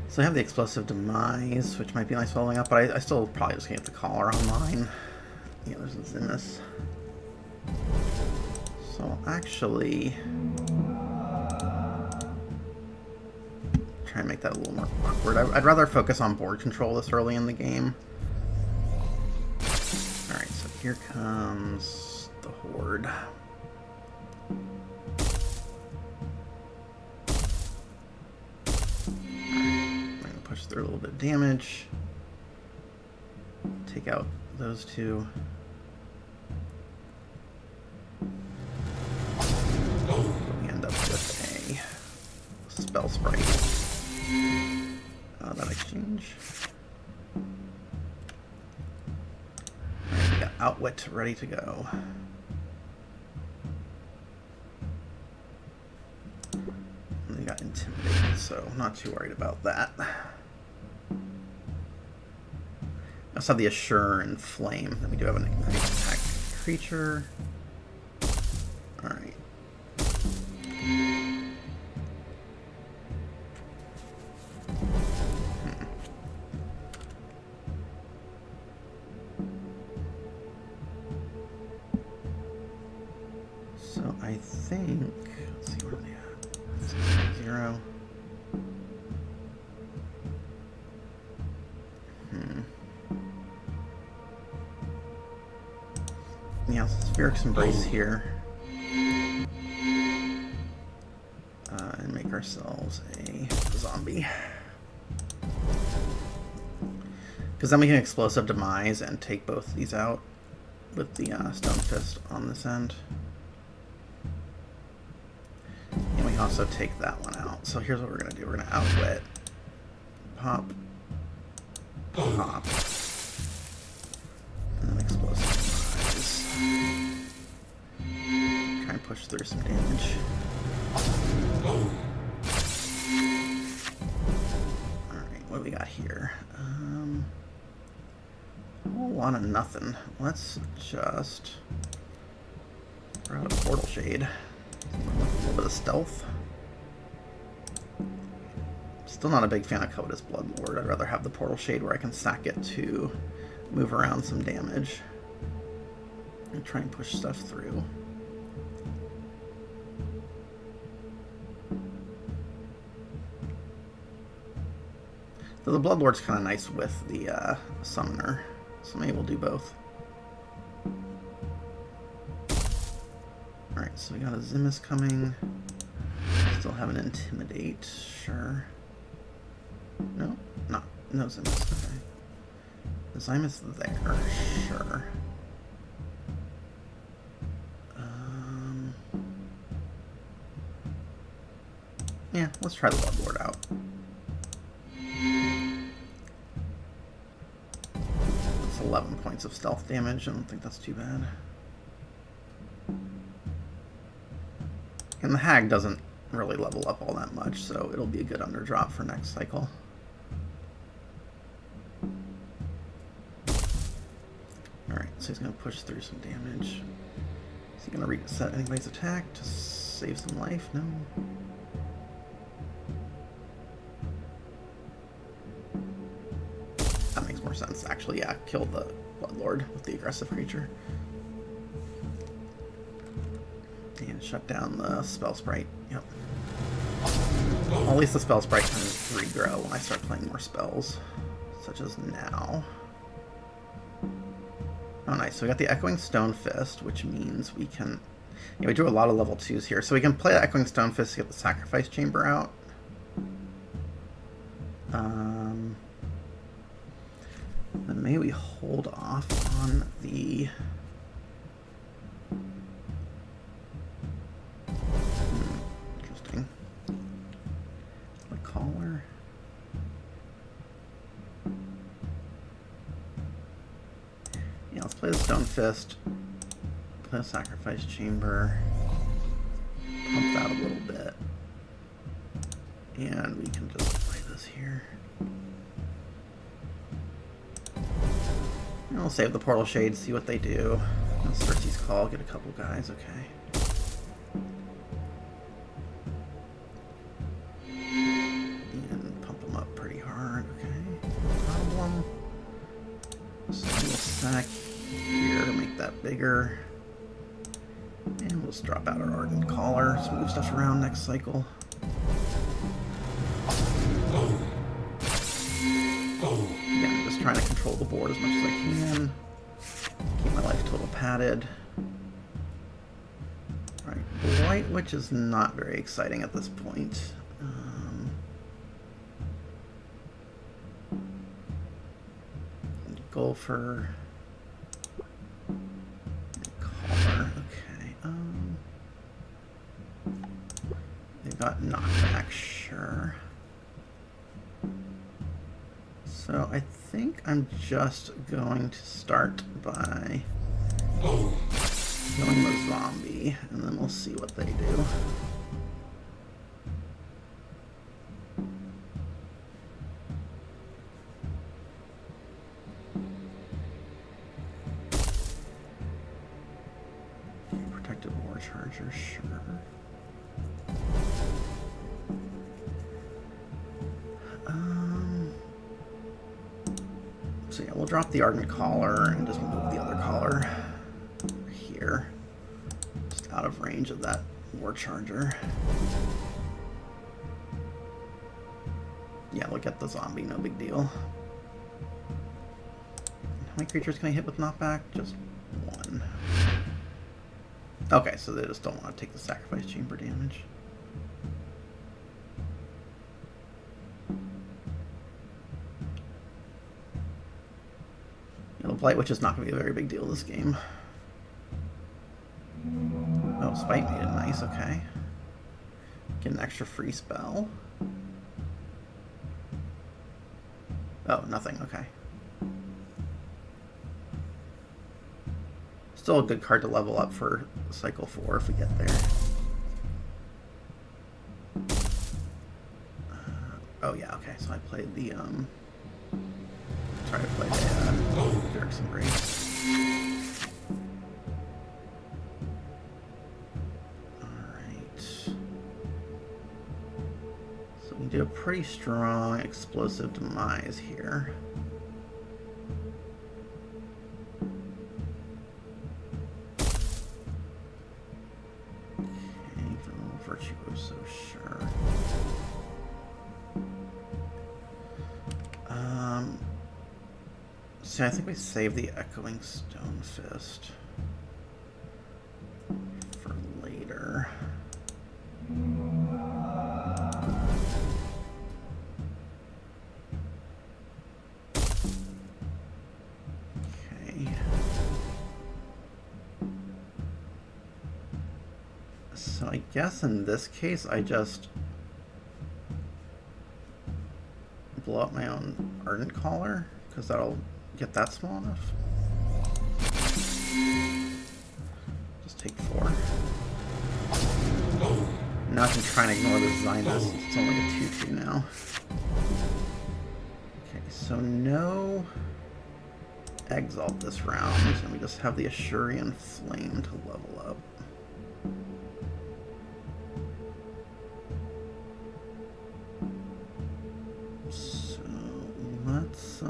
So I have the Explosive Demise, which might be nice following up, but I still probably just gonna get the Collar online. Yeah, there's a Zinnis. So actually, try and make that a little more awkward. I'd rather focus on board control this early in the game. Alright, so here comes the Horde. Alright, we're going to push through a little bit of damage. Take out those two. We end up with a Spell Sprite. That exchange. Outwit ready to go. And they got Intimidate, so not too worried about that. I also have the Assure and Flame. Then we do have an increased attack creature. Alright. So I think, let's see where they at. 0. Yeah, Spheric's Embrace here. And make ourselves a zombie. Because then we can Explosive Demise and take both of these out with the Stone Fist on this end. And we can also take that one out. So here's what we're going to do. We're going to Outwit. Pop. Pop. And then Explosive Demise. Try and push through some damage. Alright, what do we got here? A whole lot of nothing. Let's just throw out a Portal Shade. A little bit of stealth. Still not a big fan of Covetous Bloodlord. I'd rather have the Portal Shade where I can sack it to move around some damage. And try and push stuff through. So the Bloodlord's kind of nice with the Summoner. So maybe we'll do both. Alright, so we got a Zimus coming. Still have an Intimidate, sure. No? No Zimus, okay. The Zimus there, sure. Yeah, let's try the Bloodlord out. That's 11 points of stealth damage. I don't think that's too bad. And the Hag doesn't really level up all that much, so it'll be a good underdrop for next cycle. Alright, so he's going to push through some damage. Is he going to reset anybody's attack to save some life? No. That makes more sense, actually. Yeah, kill the Bloodlord with the aggressive creature. And shut down the Spell Sprite. Yep. Well, at least the Spell Sprite can regrow when I start playing more spells, such as now. Oh, nice. So we got the Echoing Stone Fist, which means we can... Yeah, we do a lot of level 2s here. So we can play the Echoing Stone Fist to get the Sacrifice Chamber out. Then maybe we hold off on the... Interesting. The Caller. Yeah, let's play the Stone Fist. Play the Sacrifice Chamber. Pump that a little bit. And we can just play this here. And we'll save the Portal Shade, see what they do. No Circe's Call, get a couple guys, okay. And pump them up pretty hard, okay. No problem. So we'll sack here, make that bigger. And we'll just drop out our Ardent Caller, just move stuff around next cycle. Again, just trying to control the board as much as I can. Keep my life total padded. Alright, Blight Witch is not very exciting at this point. Golfer. Caller, okay. They've got knockback, sure. So I think I'm just going to start by Killing the zombie, and then we'll see what they do. Protected war charger, sure. So yeah, we'll drop the Ardent Collar and just move the other collar here. Just out of range of that war charger. Yeah, we'll get the zombie, no big deal. How many creatures can I hit with knockback? Just one. Okay, so they just don't want to take the sacrifice chamber damage. Blight, which is not going to be a very big deal this game. Oh, Spite made it nice, okay. Get an extra free spell. Oh, nothing, okay. Still a good card to level up for cycle 4 if we get there. Oh yeah, okay, so I played the, try to play the Dirk's Embrace. Alright. So we do a pretty strong explosive demise here. Okay, for a little Virtuoso, sure. So I think we save the Echoing Stone Fist for later. Okay. So I guess in this case I just blow up my own Ardent Collar, because that'll get that small enough. Just take 4. Now I can try and ignore the Zionist. It's only a 2/2 now. Okay, so no Exalt this round, and we just have the Ashurian Flame to level up. So let's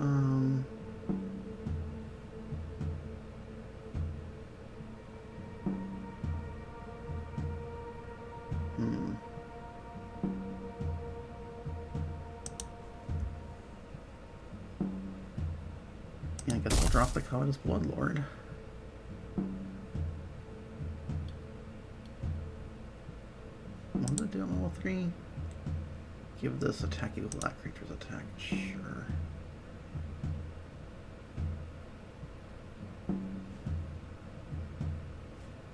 yeah, I guess we'll drop the Covetous Bloodlord. What does it do on level 3? Give this attack equal to that creature's attack. Sure.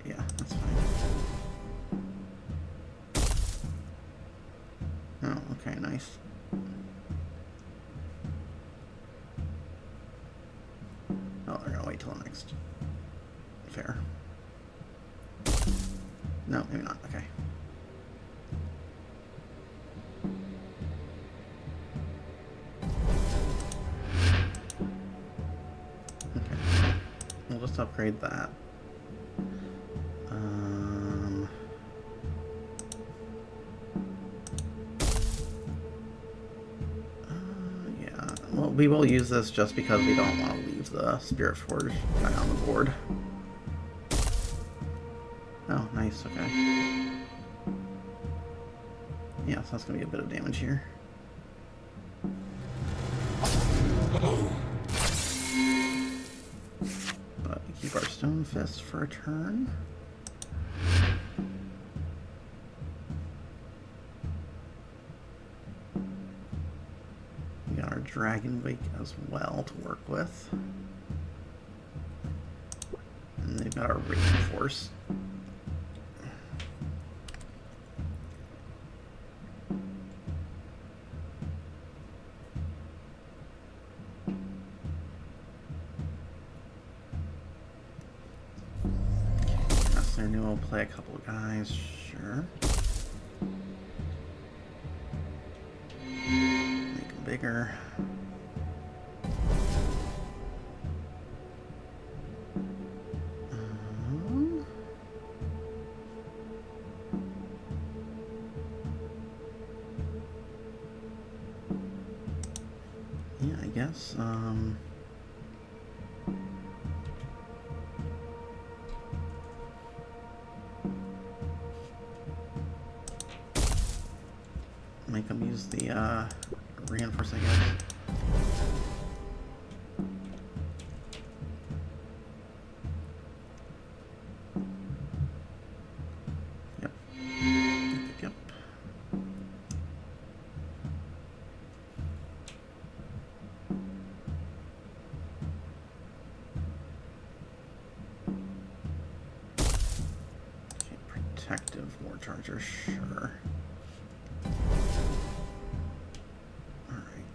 Yeah, that's fine. Oh, okay, nice. Oh, they're gonna wait till the next. Fair. No, maybe not. Okay. Okay. We'll just upgrade that. Yeah. Well, we will use this just because we don't want to leave the Spirit Forge guy on the board. Oh, nice. Okay. Yeah, so that's going to be a bit of damage here. But we keep our Stone Fist for a turn. We got our Dragon Wake as well to work with. And they've got our Raging Force. new, we'll play a couple of guys, sure. Make them bigger. Yeah, I guess, make them use the, reinforcing edge. Yep. Yep. Okay, protective war charger, sure.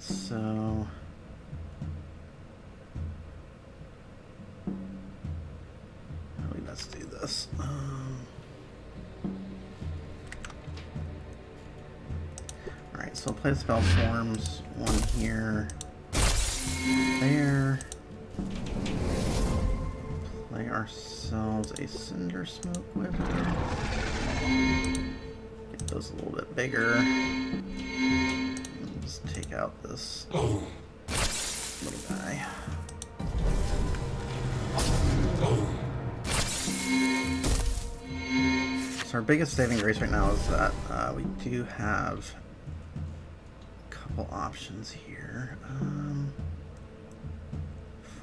So, how do we best do this? Alright, so play the spell forms, one here, there. Play ourselves a Cinder Smoke Wizard. Get those a little bit bigger. Just take out this little guy. So our biggest saving grace right now is that we do have a couple options here.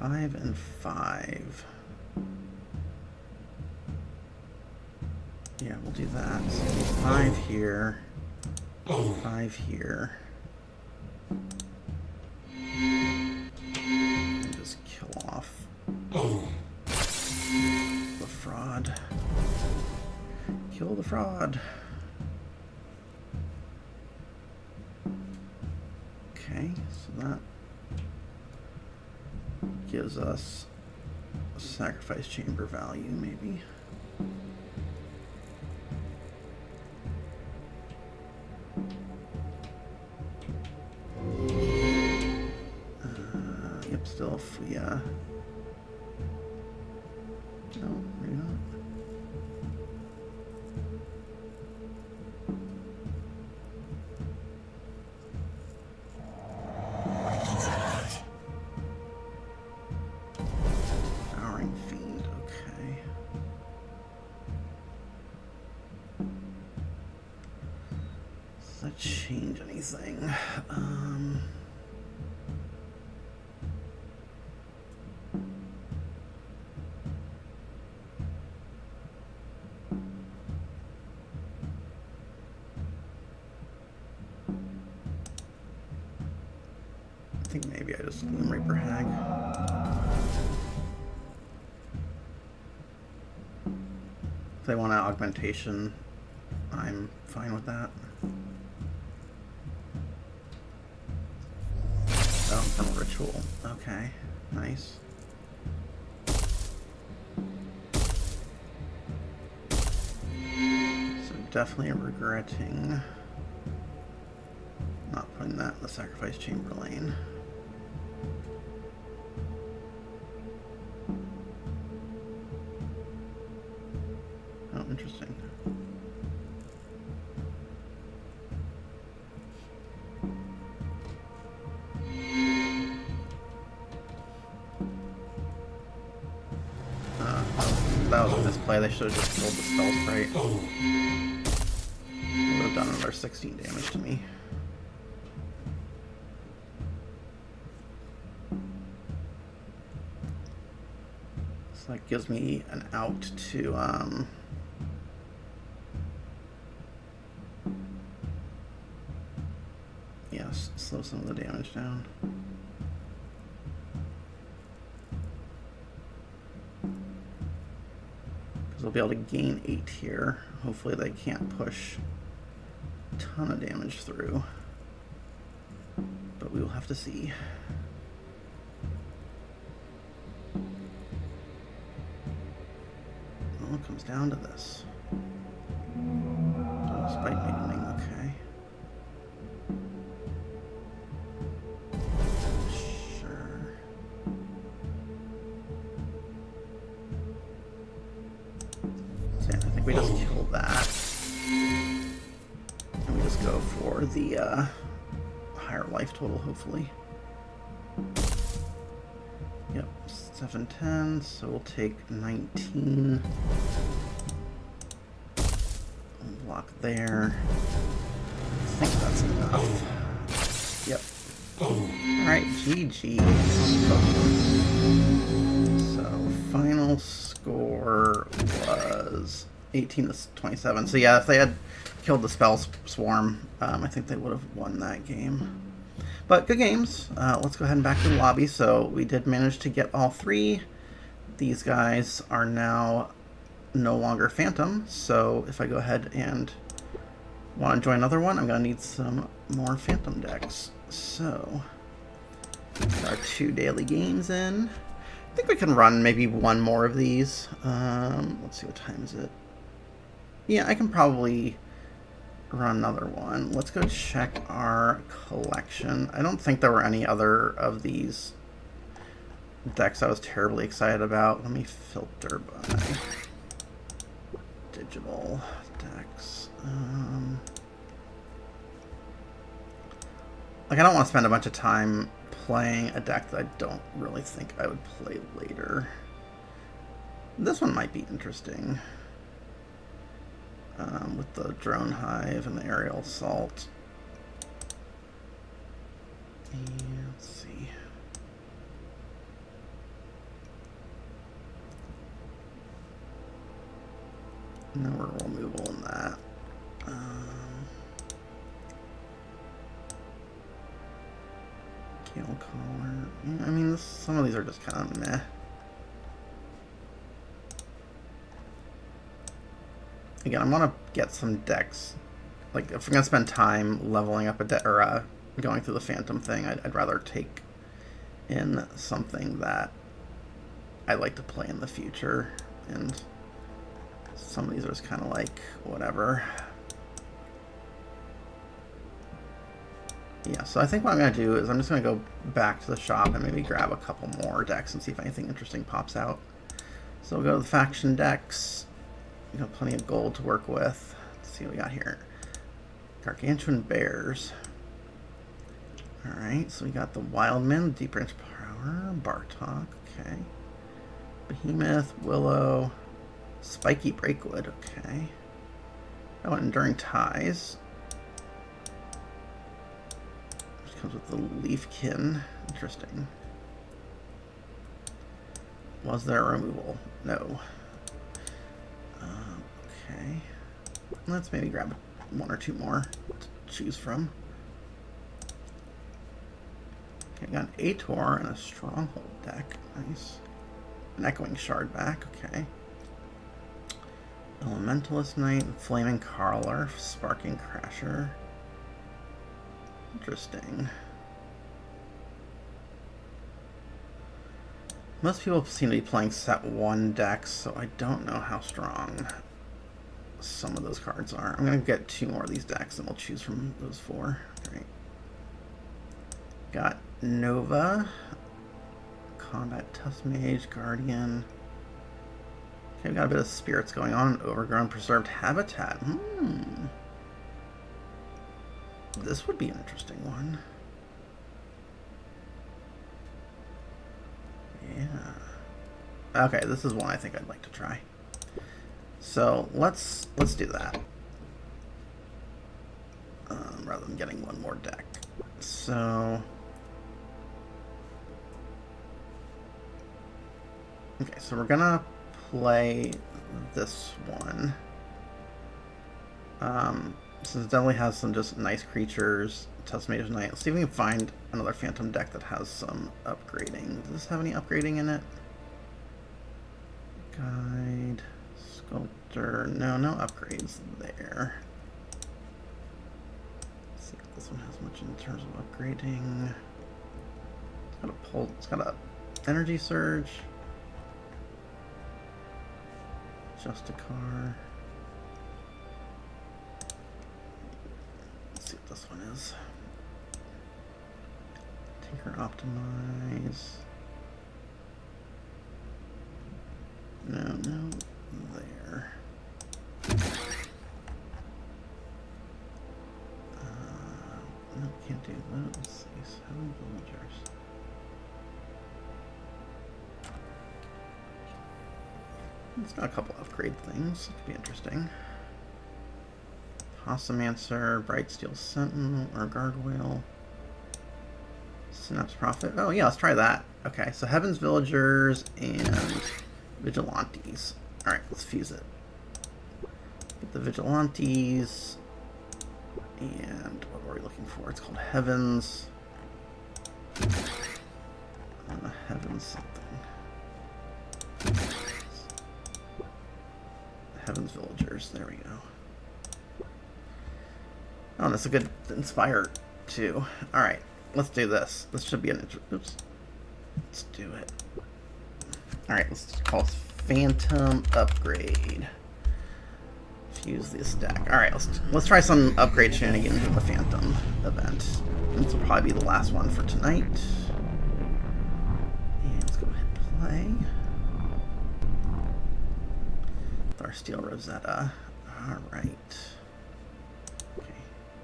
5 and 5. Yeah, we'll do that. So 5 here, 5 here. And just kill off the fraud. Kill the fraud. Okay, so that gives us a sacrifice chamber value, maybe. Yep, still if we, no, maybe not. Devouring Fiend, okay. Does that change anything? I think maybe I just Gloom Reaper Hag. If they want an augmentation, I'm fine with that. Oh, from a ritual. Okay, nice. So definitely regretting not putting that in the sacrifice chamber lane. Oh, interesting. That was a misplay. They should have just killed the spell sprite. It would have done another 16 damage to me. So that gives me an out to yes, slow some of the damage down. Because they'll be able to gain 8 here. Hopefully they can't push a ton of damage through. But we will have to see. it comes down to this. Spike mating, okay. Sure. So yeah, I think we just kill that. And we just go for the higher life total, hopefully. Yep, 710, so we'll take 19. Block there. I think that's enough. Yep. Alright, GG. So, final score was 18 to 27. So yeah, if they had killed the Spell Swarm, I think they would have won that game. But good games. Let's go ahead and back to the lobby. So we did manage to get all three. These guys are now no longer Phantom, so if I go ahead and want to join another one, I'm going to need some more Phantom decks. So, our 2 daily games in. I think we can run maybe one more of these. Let's see, what time is it? Yeah, I can probably run another one. Let's go check our collection. I don't think there were any other of these decks I was terribly excited about. Let me filter by digital decks. Like, I don't want to spend a bunch of time playing a deck that I don't really think I would play later. This one might be interesting. With the Drone Hive and the Aerial Assault. And let's see. No removal in that. Gale Collar. Yeah, I mean, some of these are just kind of meh. Again, I want to get some decks. Like, if we're going to spend time leveling up a deck, or going through the Phantom thing, I'd rather take in something that I like to play in the future. And some of these are just kind of like, whatever. Yeah, so I think what I'm going to do is I'm just going to go back to the shop and maybe grab a couple more decks and see if anything interesting pops out. So we'll go to the faction decks. We got plenty of gold to work with. Let's see what we got here. Gargantuan Bears. Alright, so we got the Wildman, Deep Branch Power, Bartok, okay. Behemoth, Willow, Spiky Breakwood, okay. Oh, Enduring Ties. Which comes with the Leafkin. Interesting. Was there a removal? No. Okay. Let's maybe grab one or two more to choose from. Okay, I got an Ator and a Stronghold deck. Nice. An Echoing Shard back, okay. Elementalist Knight, Flaming Carler, Sparking Crasher. Interesting. Most people seem to be playing set 1 decks, so I don't know how strong some of those cards are. I'm going to get 2 more of these decks and we'll choose from those 4. Great. Got Nova, Combat Tusk Mage, Guardian. Okay, we got a bit of spirits going on. Overgrown Preserved Habitat. This would be an interesting one. Yeah. Okay, this is one I think I'd like to try. So let's do that. Rather than getting one more deck. So okay, so we're gonna play this one. Since it definitely has some just nice creatures. Tusk-Mage Knight. Let's see if we can find another Phantom deck that has some upgrading. Does this have any upgrading in it? Guide, Sculptor. No upgrades there. Let's see if this one has much in terms of upgrading. It's got a pull. It's got a Energy Surge. Just a car. Let's see what this one is. Tinker optimize. No, there. No, can't do those. These 7 villagers. It's got a couple upgrade things. It could be interesting. Possumancer, Bright Steel Sentinel, or Gargoyle. Synapse Prophet. Oh yeah, let's try that. Okay, so Heaven's Villagers and Vigilantes. Alright, let's fuse it. Get the Vigilantes. And what were we looking for? It's called Heavens. Heavens something. Heaven's Villagers. There we go. Oh, that's a good Inspire too. Alright, let's do this. This should be an oops. Let's do it. Alright, let's call this Phantom Upgrade. Fuse this deck. Alright, let's try some upgrade shenanigans in the Phantom event. This will probably be the last one for tonight. And let's go hit play. With our Steel Rosetta. Alright. Okay.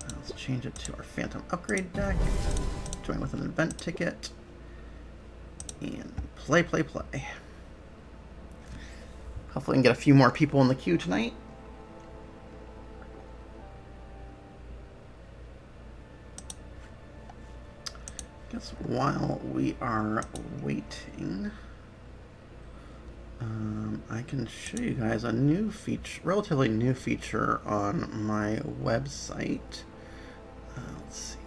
Let's change it to our Phantom Upgrade deck. Join with an event ticket. And play. Hopefully we can get a few more people in the queue tonight. Guess while we are waiting, I can show you guys a new feature, relatively new feature on my website. Let's see.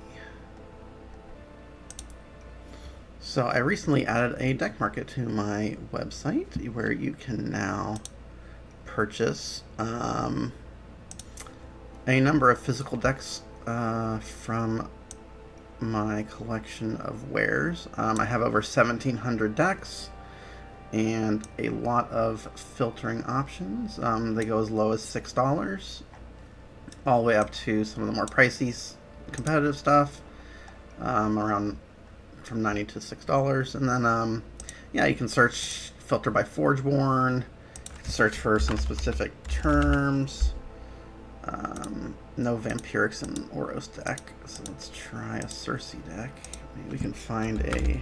So I recently added a deck market to my website where you can now purchase a number of physical decks from my collection of wares. I have over 1,700 decks and a lot of filtering options. They go as low as $6 all the way up to some of the more pricey competitive stuff, around from $90 to $6. And then yeah, you can filter by Forgeborn, search for some specific terms. No Vampirics and Oros deck, so let's try a Circe deck. Maybe we can find a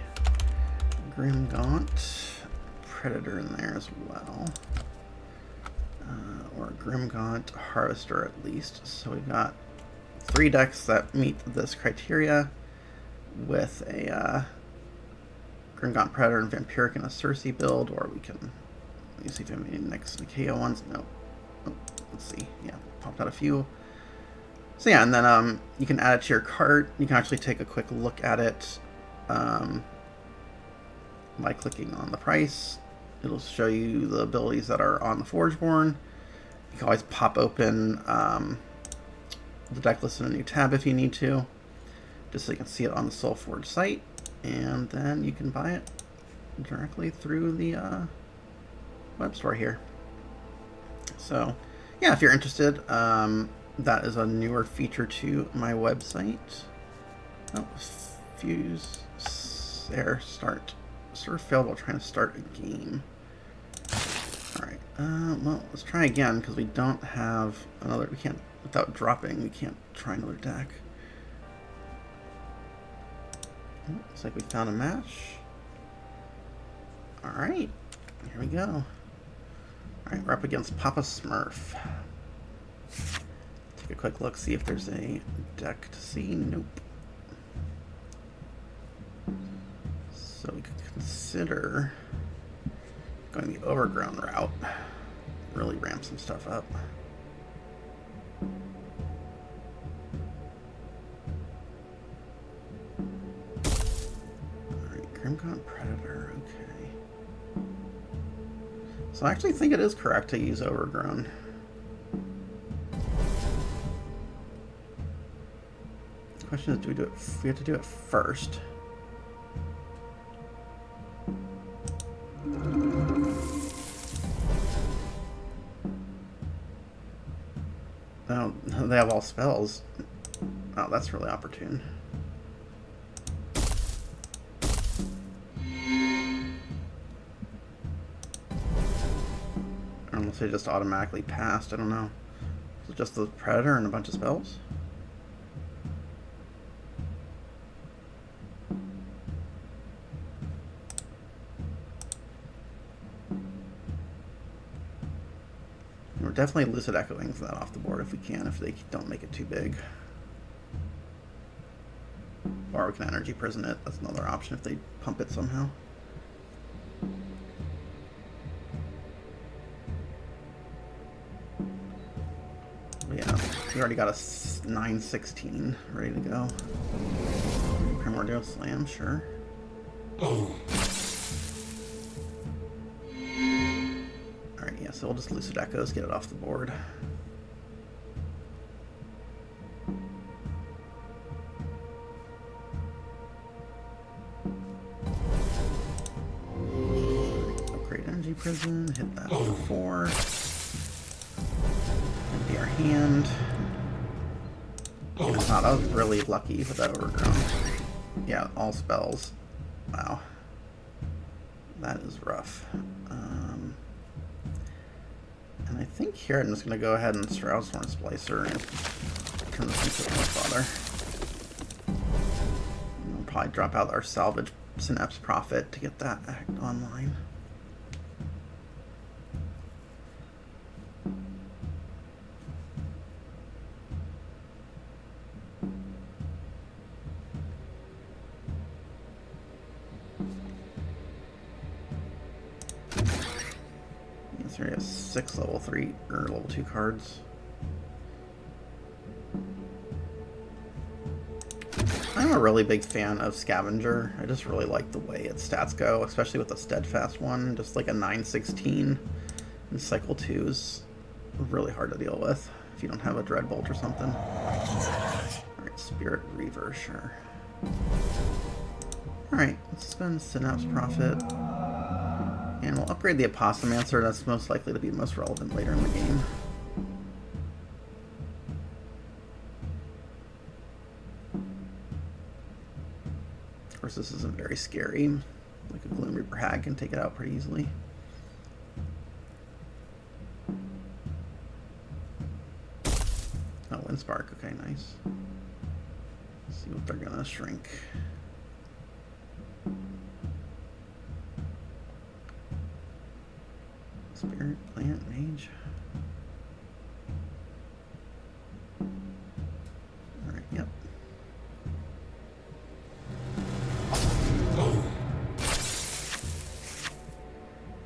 Grimgaunt Predator in there as well. Or a Grimgaunt Harvester at least. So we've got 3 decks that meet this criteria with a Grimgaunt Predator and Vampiric and a Circe build, or we can, let me see if we have any next Nikeo ones. No. Oh, let's see. Yeah, popped out a few. So yeah, and then you can add it to your cart. You can actually take a quick look at it by clicking on the price. It'll show you the abilities that are on the Forgeborn. You can always pop open the deck list in a new tab if you need to, just so you can see it on the SolForge site, and then you can buy it directly through the web store here. So yeah, if you're interested, that is a newer feature to my website. Oh, fuse there, start. Sort of failed while trying to start a game. Alright, well, let's try again, because we don't have another, we can't, without dropping, we can't try another deck. Looks like we found a match. Alright, here we go. Alright, we're up against Papa Smurf. Take a quick look, see if there's a deck to see. Nope. So we could consider going the Overgrown route. Really ramp some stuff up. Alright, Grimgaunt Predator, okay. So I actually think it is correct to use Overgrown. The question is, do we do it? We have to do it first. they have all spells. Oh, that's really opportune. Unless they just automatically passed, I don't know. Is it just the Predator and a bunch of spells? We're definitely Lucid Echoing that off the board if we can, if they don't make it too big. Or we can Energy Prison it. That's another option if they pump it somehow. But yeah, we already got a 916 ready to go. Primordial Slam, sure. Alright, yeah, so we'll just Lucid Echoes, get it off the board. Energy Prison, hit that for 4. Empty our hand. Yeah, I was really lucky with that Overgrown. Yeah, all spells. Wow. That is rough. And I think here I'm just going to go ahead and Strausshorn Splicer and turn this into my father. And we'll probably drop out our Salvage Synapse Prophet to get that act online. So we have 6 level 3 or level 2 cards. I'm a really big fan of Scavenger. I just really like the way its stats go, especially with the Steadfast one. Just like a 916 in cycle 2 is really hard to deal with if you don't have a Dreadbolt or something. Alright, Spirit Reaver, sure. Alright, let's spend Synapse Prophet. And we'll upgrade the Apostomancer. That's most likely to be most relevant later in the game. Of course, this isn't very scary. Like a Gloom Reaper Hag can take it out pretty easily. Oh, Windspark. Okay, nice. Let's see what they're gonna shrink. Spirit, Plant, Mage. Alright, yep.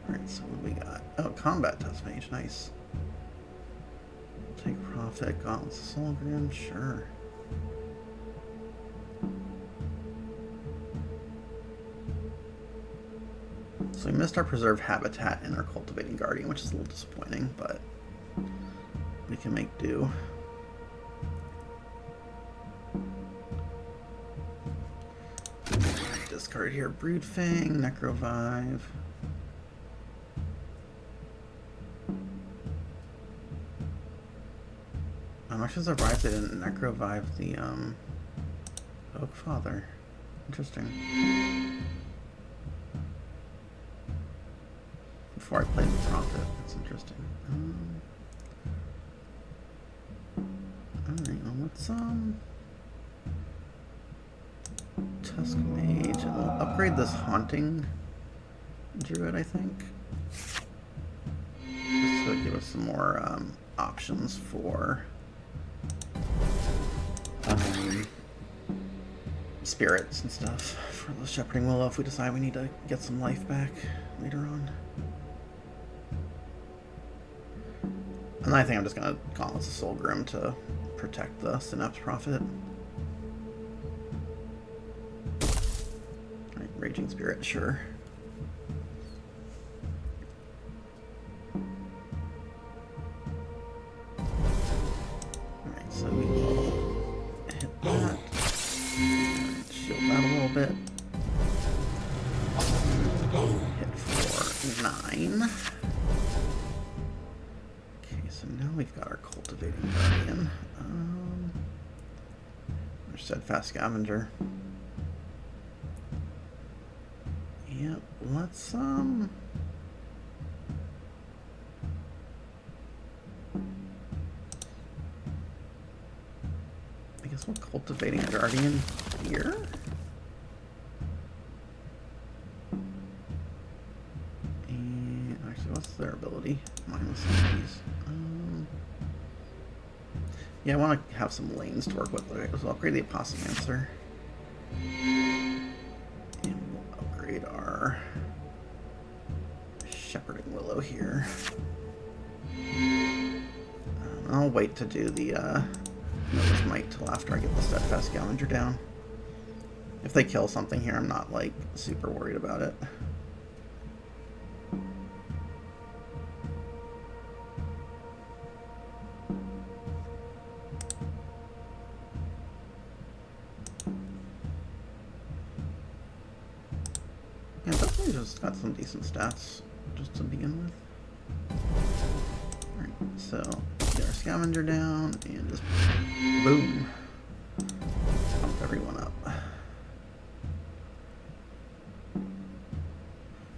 Alright, so what do we got? Oh, Combat Test Mage, nice. Take Profit, Gauntlets of Solgrim, sure. So we missed our Preserve Habitat and our Cultivating Guardian, which is a little disappointing, but we can make do. Discard here, Broodfang, Necrovive. I'm actually surprised they didn't Necrovive the Oak Father. Interesting. Before I played the Prophet, that's interesting. Alright, well let's Tusk Mage, and we'll upgrade this Haunting Druid, I think. Just to give us some more options for spirits and stuff for the Shepherding Willow if we decide we need to get some life back later on. And I think I'm just going to Gauntlets of Solgrim to protect the Synapse Prophet. Alright, Raging Spirit, sure. Alright, so we will hit that. Shield that a little bit. Hit for 9. So now we've got our cultivating guardian. Our steadfast scavenger. Yeah, let's I guess we'll cultivating guardian here. And actually, what's their ability? Minus these. Yeah, I want to have some lanes to work with. So I'll upgrade the Apostomancer. And we'll upgrade our Shepherding Willow here. I'll wait to do the Noah's Might till after I get the Steadfast Scavenger down. If they kill something here, I'm not, like, super worried about it. Yeah, definitely just got some decent stats just to begin with. Alright, so get our scavenger down and just boom. Pump everyone up.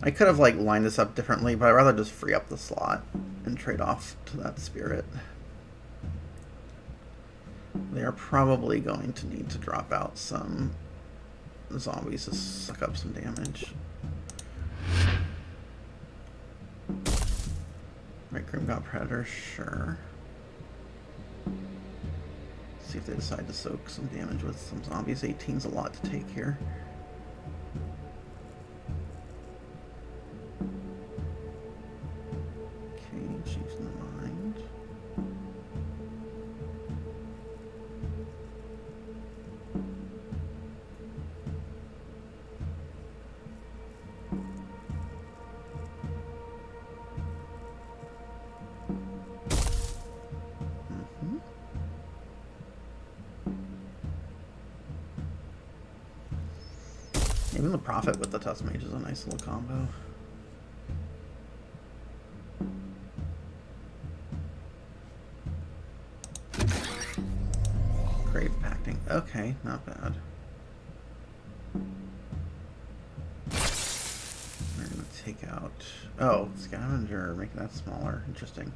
I could have like lined this up differently, but I'd rather just free up the slot and trade off to that spirit. They are probably going to need to drop out some zombies to suck up some damage. Right, Grim God Predator, sure. See if they decide to soak some damage with some zombies. 18's a lot to take here. Okay, Chief's in the mind. Even the Prophet with the Tusk Mage is a nice little combo. Grave Pacting. Okay, not bad. We're gonna take out... Oh, Scavenger, making that smaller. Interesting.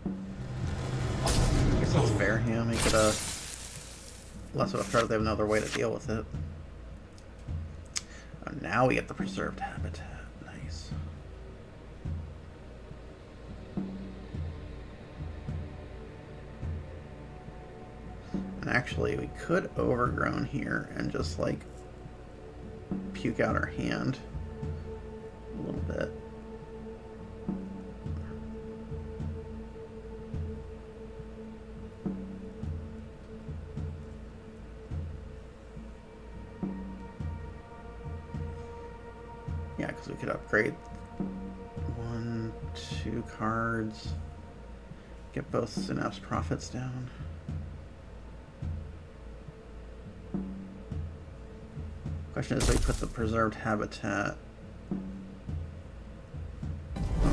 I guess that's fair, yeah, make it a... less of a threat if they have another way to deal with it. Oh, now we get the Preserved Habitat. Nice. And actually, we could Overgrown here and just, like, puke out our hand a little bit. Yeah, because we could upgrade 1, 2 cards, get both Synapse Prophets down. Question is, we put the Preserved Habitat. Well,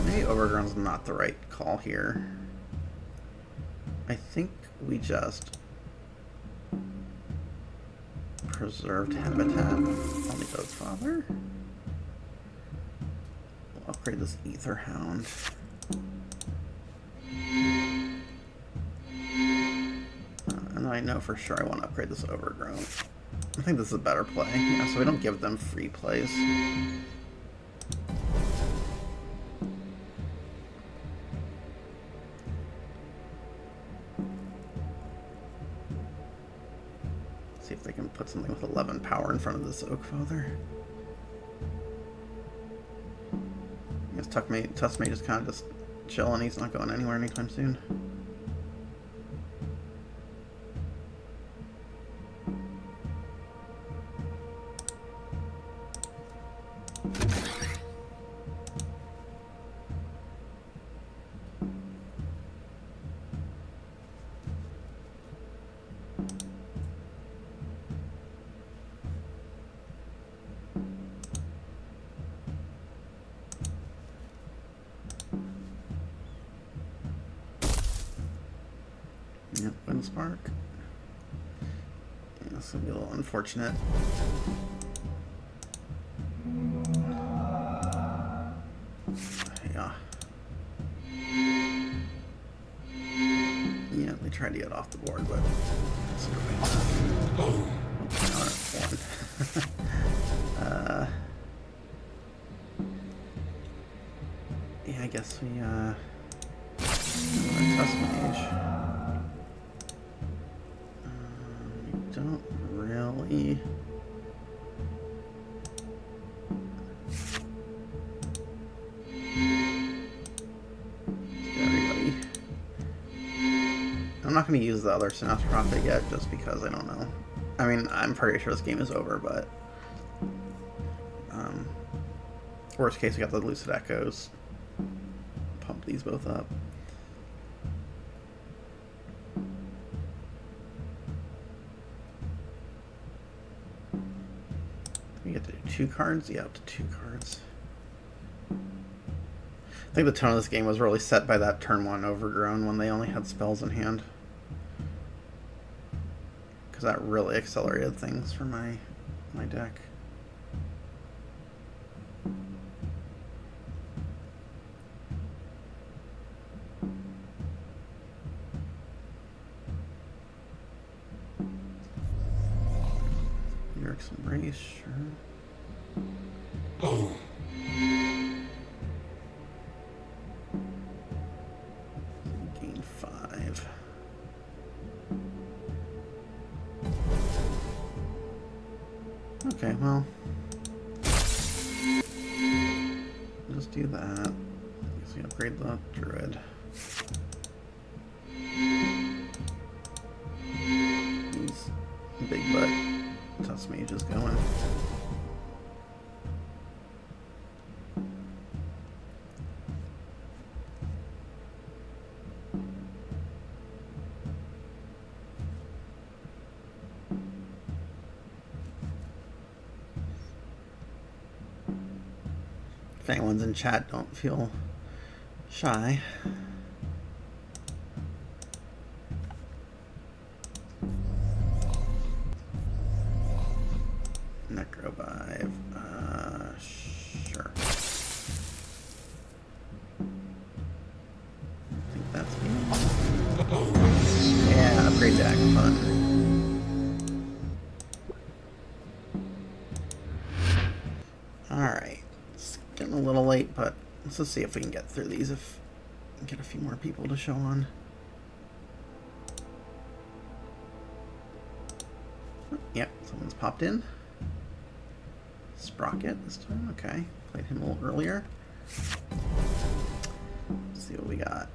maybe Overgrown's not the right call here. I think we just Preserved Habitat on the Oathfather. Upgrade this Ether Hound. And I know for sure I want to upgrade this Overgrown. I think this is a better play. Yeah, so we don't give them free plays. See if they can put something with 11 power in front of this Oakfather. I guess Tusk Mage is kind of just chilling. He's not going anywhere anytime soon. spark. Yeah, this will be a little unfortunate. Yeah. Yeah, they tried to get off the board, but it's not one. Yeah, I guess we test mage. We don't really. Everybody. I'm not going to use the other Synapse Prophet yet, just because I don't know. I mean, I'm pretty sure this game is over, but worst case, we got the Lucid Echoes. Pump these both up. We get to do 2 cards? Yeah, up to 2 cards. I think the tone of this game was really set by that turn 1 Overgrown when they only had spells in hand. Because that really accelerated things for my deck. Yurik's Embrace, sure. Gain 5. Okay, well, just do that. Guess we upgrade the Druid. These big butt Tusk Mages going. If anyone's in chat, don't feel shy. Necrovive, sure. I think that's me. Yeah, upgrade deck, fun. Alright, it's getting a little late, but let's just see if we can get through these, if we can get a few more people to show on. Yep, someone's popped in. Sprocket this time, okay. Played him a little earlier. Let's see what we got.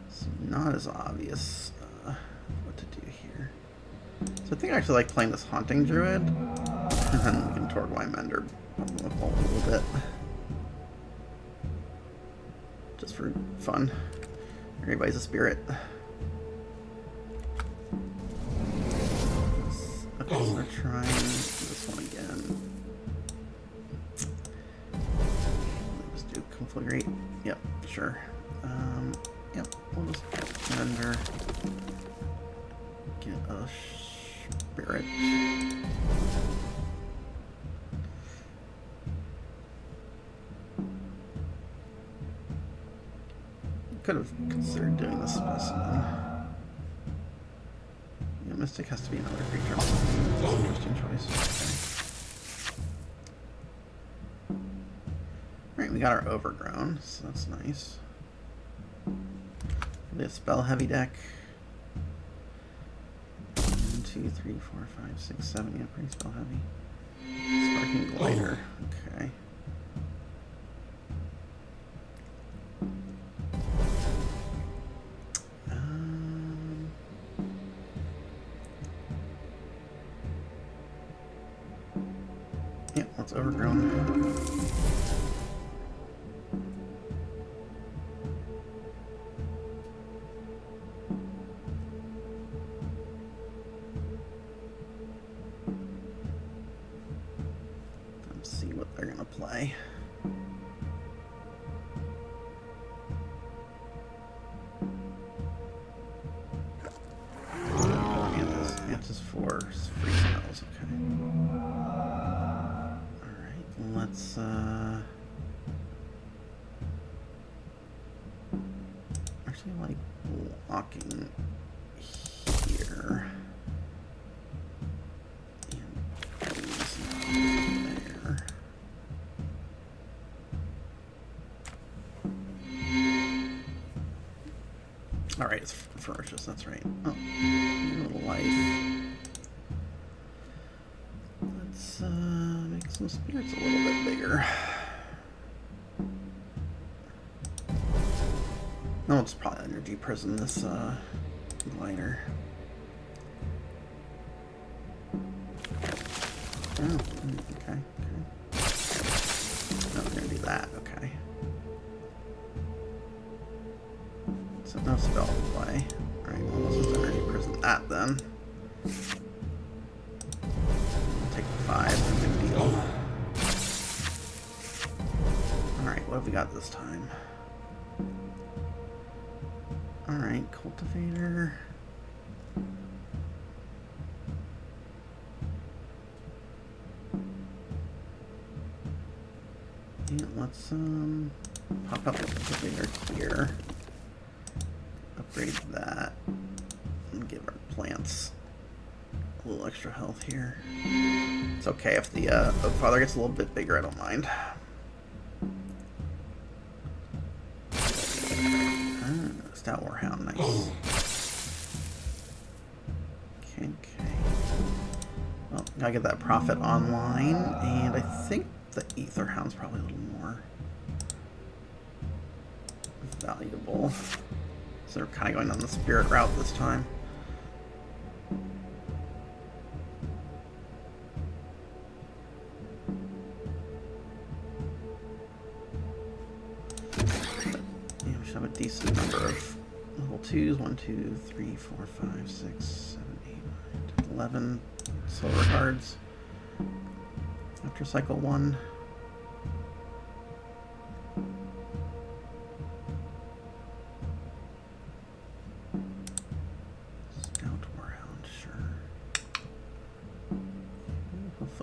It's not as obvious what to do here. So I think I actually like playing this Haunting Druid. And then we can Torgwine Mender pump them up a little bit. Just for fun. Everybody's a spirit. Okay, so we're trying this one again. Let's do Conflagrate. Yep, sure. Yep, we'll just Mender. Get a spirit. Could have considered doing the Specimen. Yeah, Mystic has to be another creature. That's an interesting choice. Okay. Alright, we got our Overgrown, so that's nice. We have spell heavy deck. 1, 2, 3, 4, 5, 6, 7. Yeah, pretty spell heavy. Sparking Glider. Okay. Yeah, that's Overgrown. Let's see what they're gonna play. for free spells. Okay. Alright, let's actually like walking here. And there. Alright, it's ferocious, that's right. Oh, a little life. Let's make some spirits a little bit bigger. No, it's probably energy prison, this glider. Oh, okay. No, we're gonna do that, okay. So no spell to play. Alright, well let's just energy prison that then. Take the 5, no big deal. Alright, what have we got this time? Alright, cultivator. Yeah, let's pop up the cultivator here. Upgrade that. And give our plants a little extra health here. It's okay if the Oak Father gets a little bit bigger, I don't mind. Stout Warhound, nice. Okay. Well, gotta get that Prophet online, and I think the Ether Hound's probably a little more valuable. So we're kind of going on the spirit route this time. Yeah, we should have a decent number of level 2s. 1, 2, 3, 4, 5, 6, 7, 8, 9, 10, 11 silver cards after cycle 1.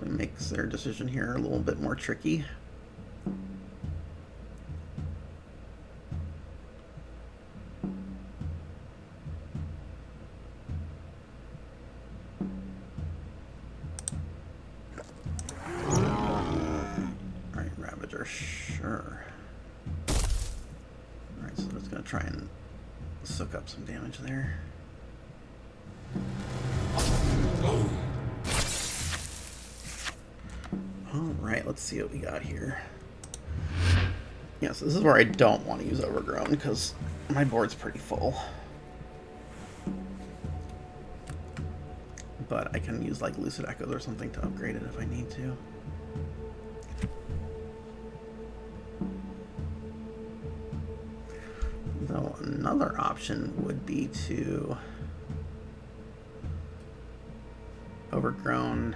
Makes their decision here a little bit more tricky. Alright, Ravager, sure. Alright, so it's going to try and soak up some damage there. Alright, let's see what we got here. Yeah, so this is where I don't want to use Overgrown, because my board's pretty full. But I can use like Lucid Echoes or something to upgrade it if I need to. Though another option would be to Overgrown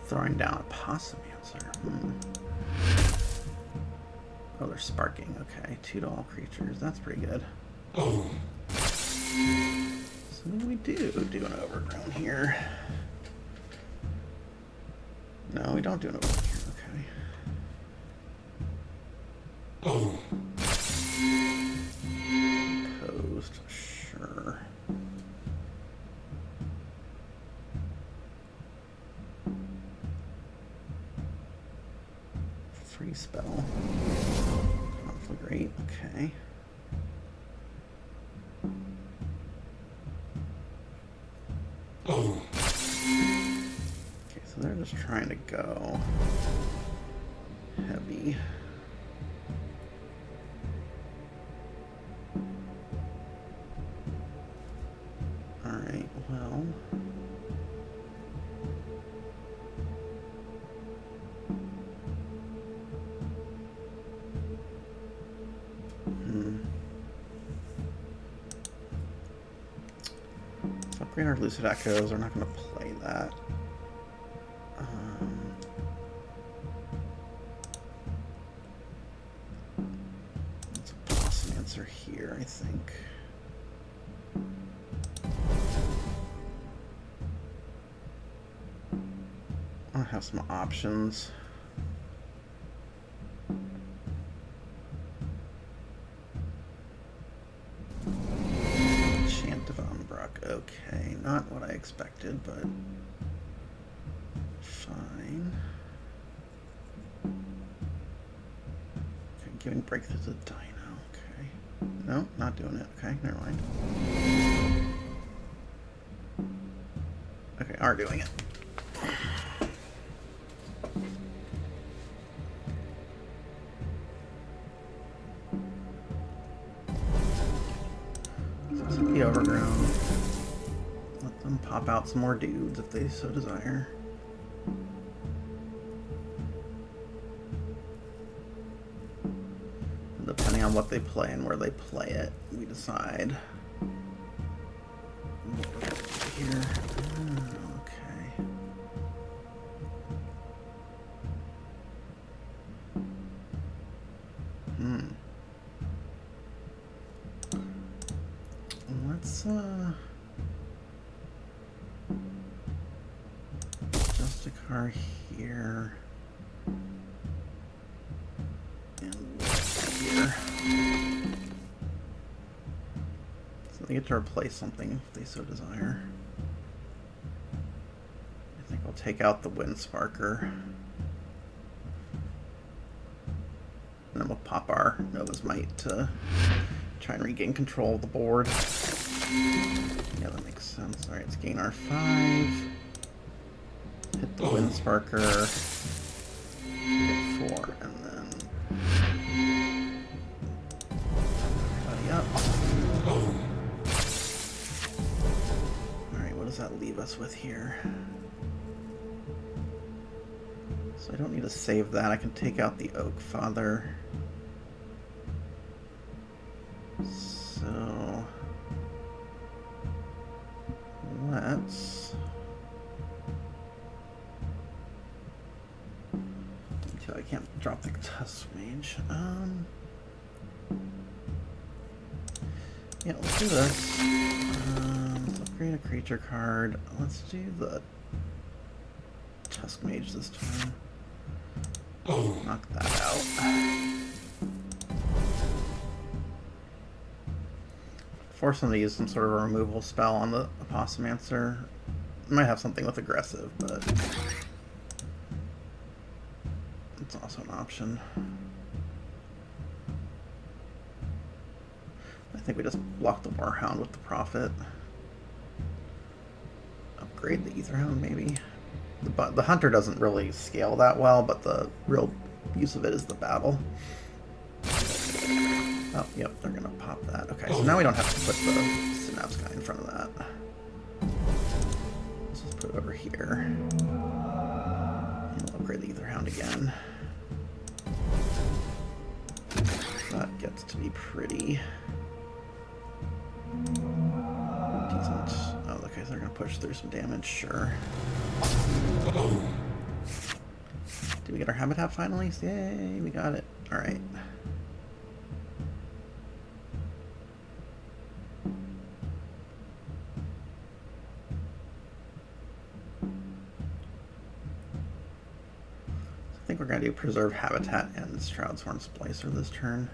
throwing down a Possumancer. Oh, they're sparking. Okay, 2 to all creatures. That's pretty good. So we do an Overgrown here. No, we don't do an Overgrown here. Okay. Opposed. Sure. Free spell. Conflagrate, okay. Okay, so they're just trying to go heavy. Alright, well. Upgrade our Lucid Echoes. We're not going to play that. It's a Possumancer here, I think. I have some options. Okay, not what I expected, but fine. Okay, giving breakthrough to Dino. Okay. No, not doing it. Okay, never mind. Okay, are doing it. So the overgrown. Let them pop out some more dudes if they so desire. And depending on what they play and where they play it, we decide what we're going to do here. Okay. Let's just a car here and here. So they get to replace something if they so desire. I think I'll take out the Wind Sparker. And then we'll pop our Nova's Might to try and regain control of the board. Yeah, that makes sense. Alright, let's gain our 5. Hit the Wind Sparker. Get 4, and then everybody up. Alright, what does that leave us with here? So I don't need to save that. I can take out the Oak Father. So let's until I can't drop the Tusk Mage. Yeah, let's do this. Let's upgrade a creature card. Let's do the Tusk Mage this time. Knock that out. Force them to use some sort of a removal spell on the Apostomancer. Might have something with aggressive, but it's also an option. I think we just block the Warhound with the Prophet. Upgrade the Aetherhound, maybe. The Hunter doesn't really scale that well, but the real use of it is the battle. Oh, yep, they're gonna pop that. Okay, so now we don't have to put the Synapse guy in front of that. Let's just put it over here. And we'll upgrade the Aetherhound again. That gets to be pretty decent. Oh, okay, so they're gonna push through some damage, sure. Did we get our Habitat finally? Yay, we got it. Alright. I think we're going to do Preserve Habitat and Shroud's Horn Splicer this turn,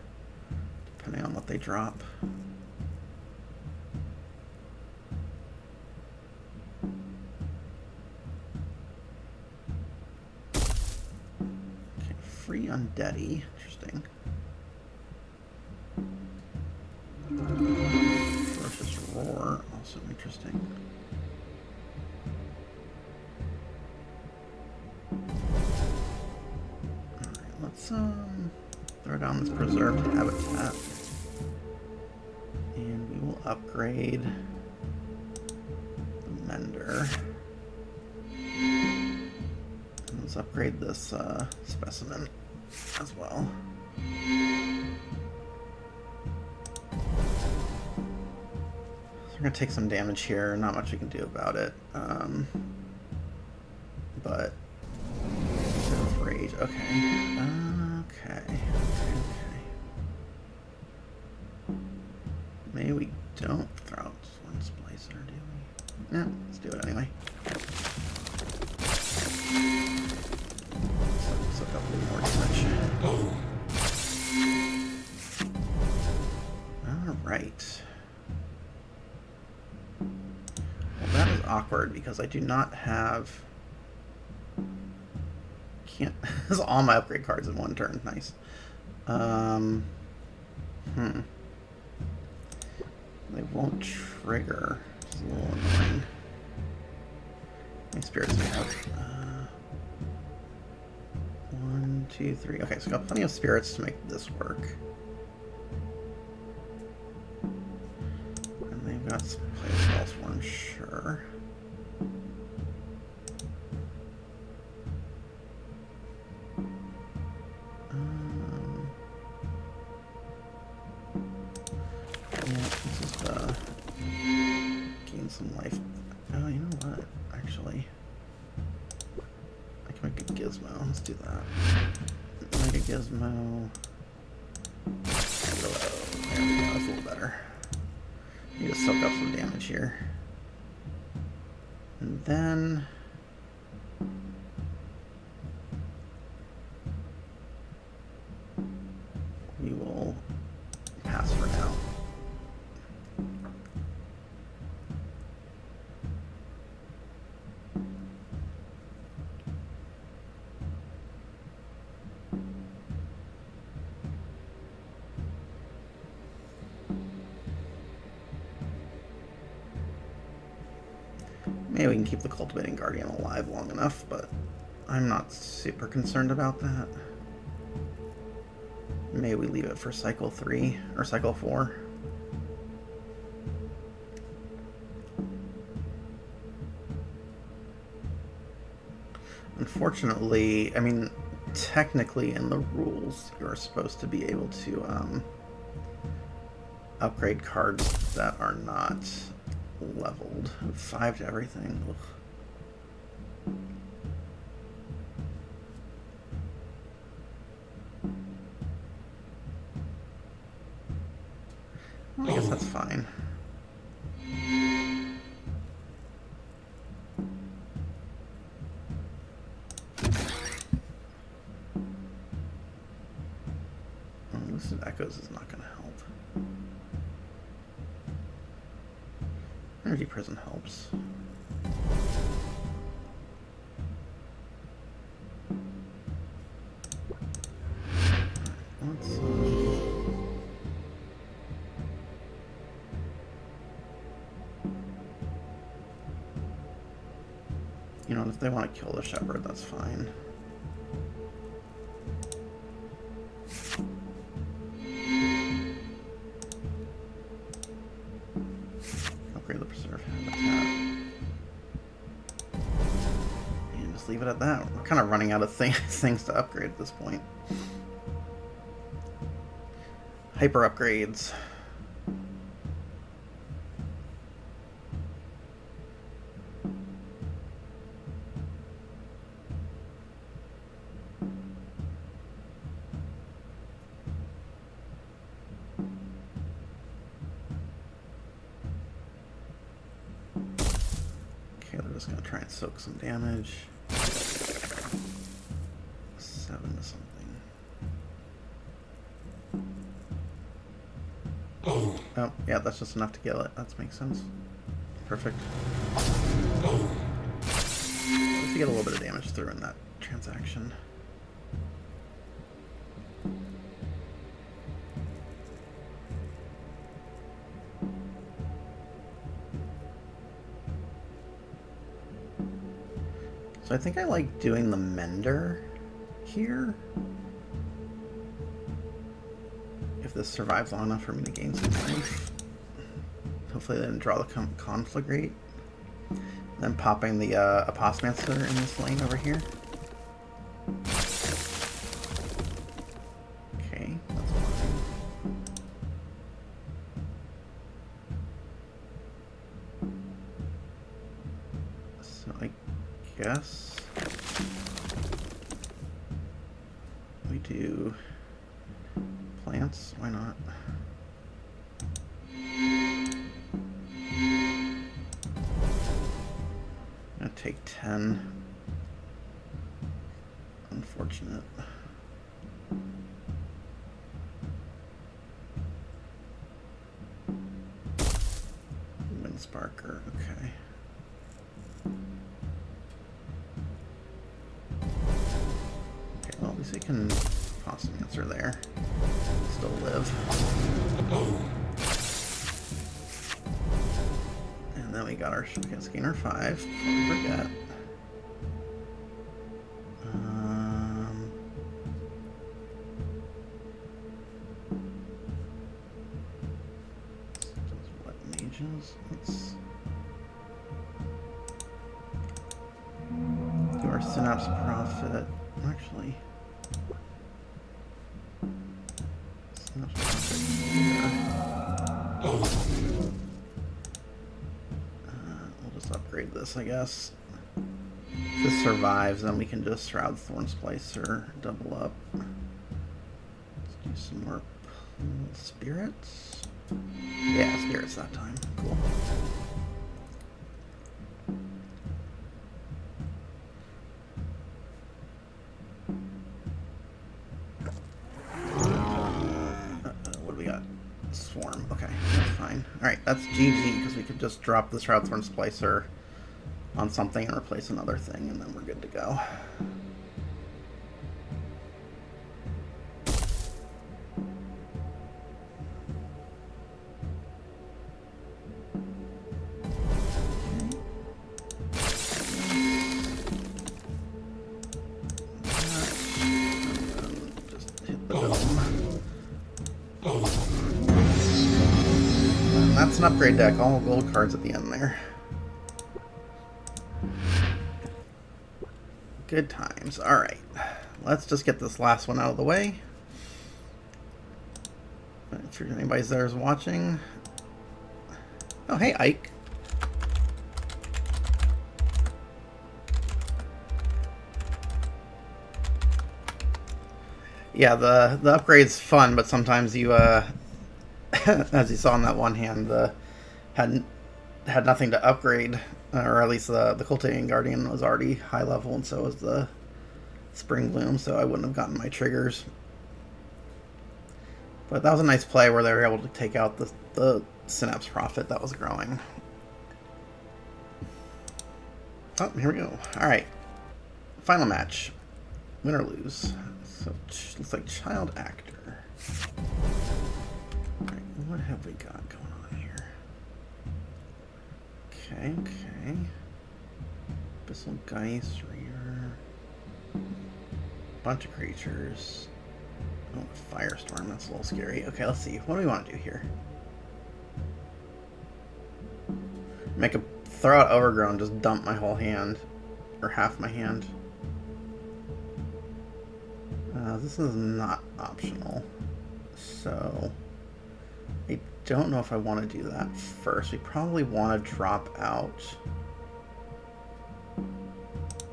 depending on what they drop. Okay, free Undeady. Interesting. Ferocious Roar, also interesting. Let's throw down this Preserved Habitat, and we will upgrade the Mender. And let's upgrade this Specimen as well. So we're gonna take some damage here. Not much we can do about it, but Rage. Okay. Okay. Maybe we don't throw out Sworn Splicer, do we? Yeah, let's do it anyway. awkward because I do not have... Can't... This is all my upgrade cards in one turn. Nice. They won't trigger. It's a little annoying. How many spirits do we have? 1, 2, 3. Okay, so I got plenty of spirits to make this work. And they've got some play spells for them, sure. Some life. Oh, you know what? Actually, I can make a gizmo. Let's do that. Make a gizmo. There we go. That's a little better. Need to soak up some damage here. And then we will pass for now. Maybe we can keep the Cultivating Guardian alive long enough, but I'm not super concerned about that. Maybe we leave it for cycle 3 or cycle 4. Unfortunately, I mean, technically in the rules, you're supposed to be able to upgrade cards that are not leveled. 5 to everything. Ugh. Well, I guess that's fine. Lucid Echoes is not going to help. Energy Prison helps. Let's, you know, if they want to kill the Shepherd, that's fine. Upgrade the Preserve Habitat. And just leave it at that. We're kind of running out of things to upgrade at this point. Hyper upgrades. Okay, they're just going to try and soak some damage. 7 to something. Oh, yeah, that's just enough to kill it. That makes sense. Perfect. Just to get a little bit of damage through in that transaction. So I think I like doing the Mender here. If this survives long enough for me to gain some life. Hopefully they didn't draw the Conflagrate. Then popping the Apostomancer in this lane over here. Okay, that's fine. So I guess we do plants, why not? I'm gonna take 10. Unfortunate. Windsparker, okay. Okay, well, at least we can toss an answer there. Still live. And then we got our Scanner 5, before we forget. What mages? Let's do our Synapse Prophet. Actually, Synapse Prophet here. We'll just upgrade this, I guess. If this survives, then we can just Shroud Thorn Splicer, double up. Let's do some more spirits. Yeah, spirits that time. Cool. What do we got? Swarm. Okay, that's fine. Alright, that's GG, because we could just drop the Shroud Thorn Splicer on something and replace another thing, and then we're good to go. Just hit the dome. And that's an upgrade deck, all gold cards at the end there. Good times. Alright. Let's just get this last one out of the way. If anybody's there is watching. Oh, hey, Ike. Yeah, the upgrade's fun, but sometimes you, as you saw in that one hand, had nothing to upgrade. Or at least the Cultivating Guardian was already high level, and so was the Spring Bloom, so I wouldn't have gotten my triggers. But that was a nice play where they were able to take out the Synapse Prophet that was growing. Oh, here we go. Alright. Final match. Win or lose. So, looks like Child Actor. Alright, what have we got going on here? Okay, okay. Abyssal Geist, Rear. Bunch of creatures. Oh, Firestorm, that's a little scary. Okay, let's see. What do we want to do here? Make a throw out Overgrown, just dump my whole hand. Or half my hand. This is not optional. So I don't know if I want to do that first. We probably want to drop out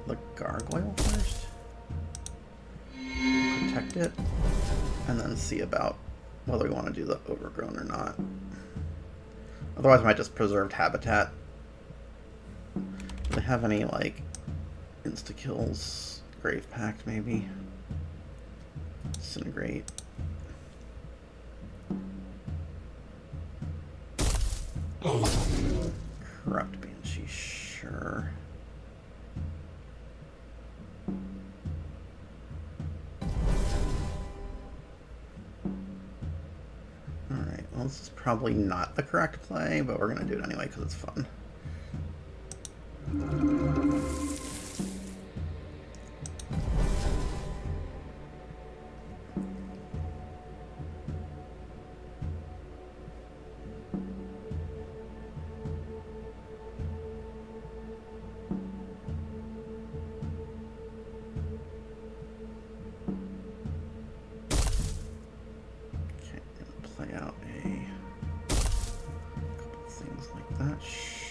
the Gargoyle first. Protect it. And then see about whether we want to do the Overgrown or not. Otherwise I might just Preserved Habitat. Do they have any, like, insta-kills? Grave Pact, maybe? Disintegrate. Corrupt Banshee, sure. Alright, well, this is probably not the correct play, but we're going to do it anyway because it's fun.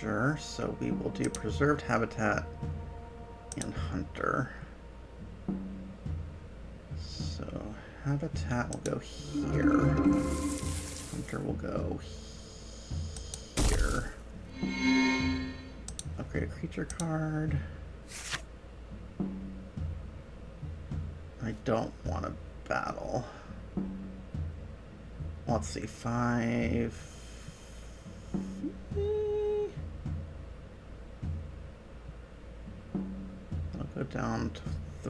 Sure, so we will do Preserved Habitat and Hunter. So Habitat will go here. Hunter will go here. Upgrade a creature card. I don't want to battle. Let's see, 5... down to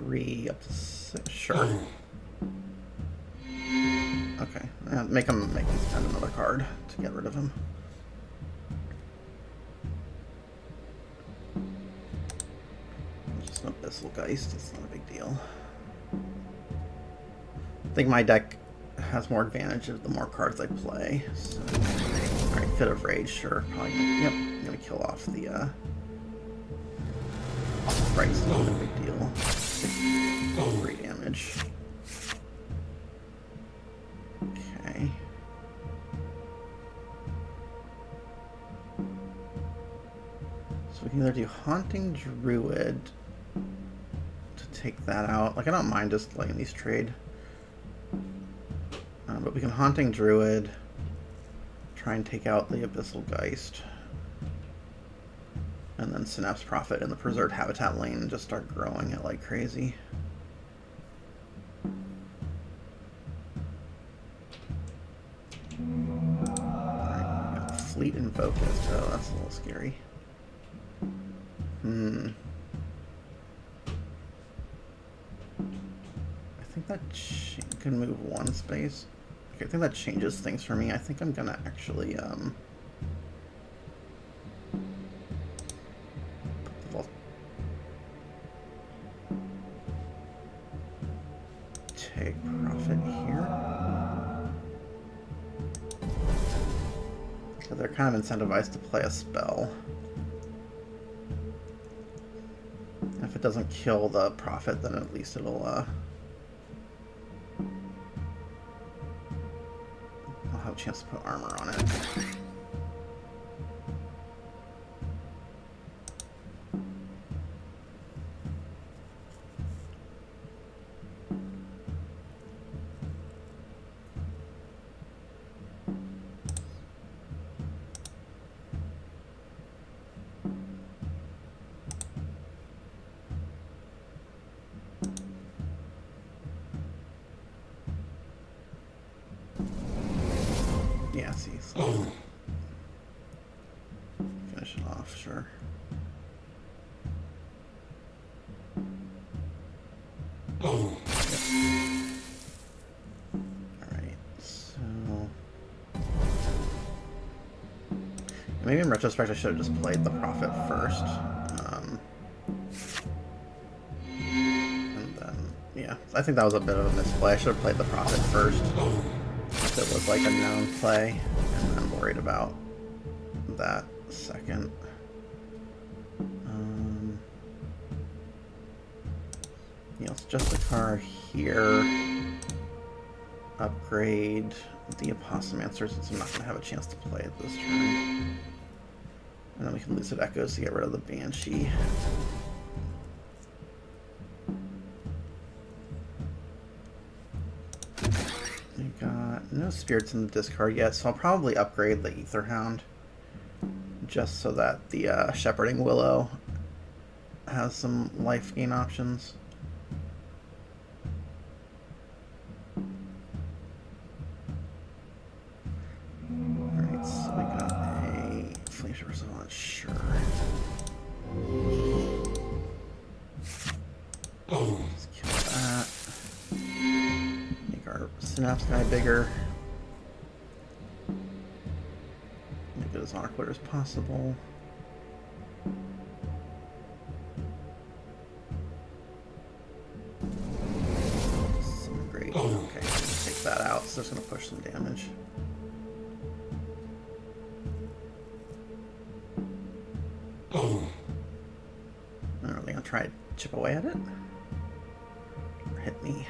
3, up to 6. Sure. Okay. Make him spend another card to get rid of him. Just an Abyssal Geist. It's not a big deal. I think my deck has more advantage of the more cards I play. So, alright, Fit of Rage, sure. Probably. Yep. I'm gonna kill off the Right, not a big deal. 3 damage. Okay. So we can either do Haunting Druid to take that out. Like, I don't mind just letting these trade. But we can Haunting Druid, try and take out the Abyssal Geist. And then Synapse Prophet in the Preserved Habitat lane and just start growing it like crazy. Alright, we got Fleet and Focus. Oh, that's a little scary. I think that can move 1 space. Okay, I think that changes things for me. I think I'm gonna actually take Profit here. So they're kind of incentivized to play a spell. If it doesn't kill the Prophet, then at least it'll I'll have a chance to put armor on it. Yeah, see. So finish it off, sure. Yep. Alright, so maybe in retrospect I should have just played the Prophet first. And then, yeah, I think that was a bit of a misplay. I should have played the Prophet first. If it was like a known play, and I'm worried about that second. You know, it's just a card here. Upgrade the Apostlemancer since I'm not going to have a chance to play it this turn. And then we can Lucid Echoes to get rid of the Banshee. We got no spirits in the discard yet, so I'll probably upgrade the Aetherhound just so that the Shepherding Willow has some life gain options. Alright, so we got a Flameshaper Savant, sure. Let's kill that. Make our Synapse guy bigger. Make it as awkward as possible. Great. Okay, so take that out. So it's going to push some damage. Are they going to try to chip away at it? Or hit me?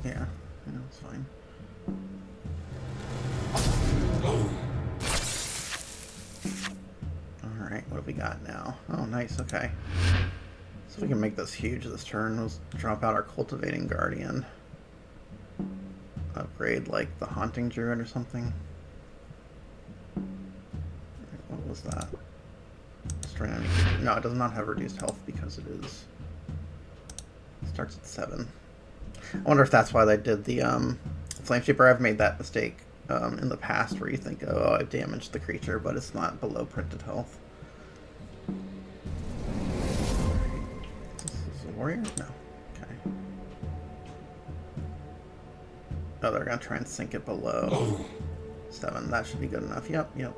Yeah, it's fine. Alright, what have we got now? Oh, nice, okay. So we can make this huge this turn. Let's drop out our Cultivating Guardian. Upgrade, like, the Haunting Druid or something. What was that? Destroy enemy. No, it does not have reduced health because it is... It starts at 7. I wonder if that's why they did the Flameshaper. I've made that mistake in the past where you think, oh, I've damaged the creature, but it's not below printed health. This is a warrior? No. Okay. Oh, they're going to try and sink it below 7. That should be good enough. Yep, yep.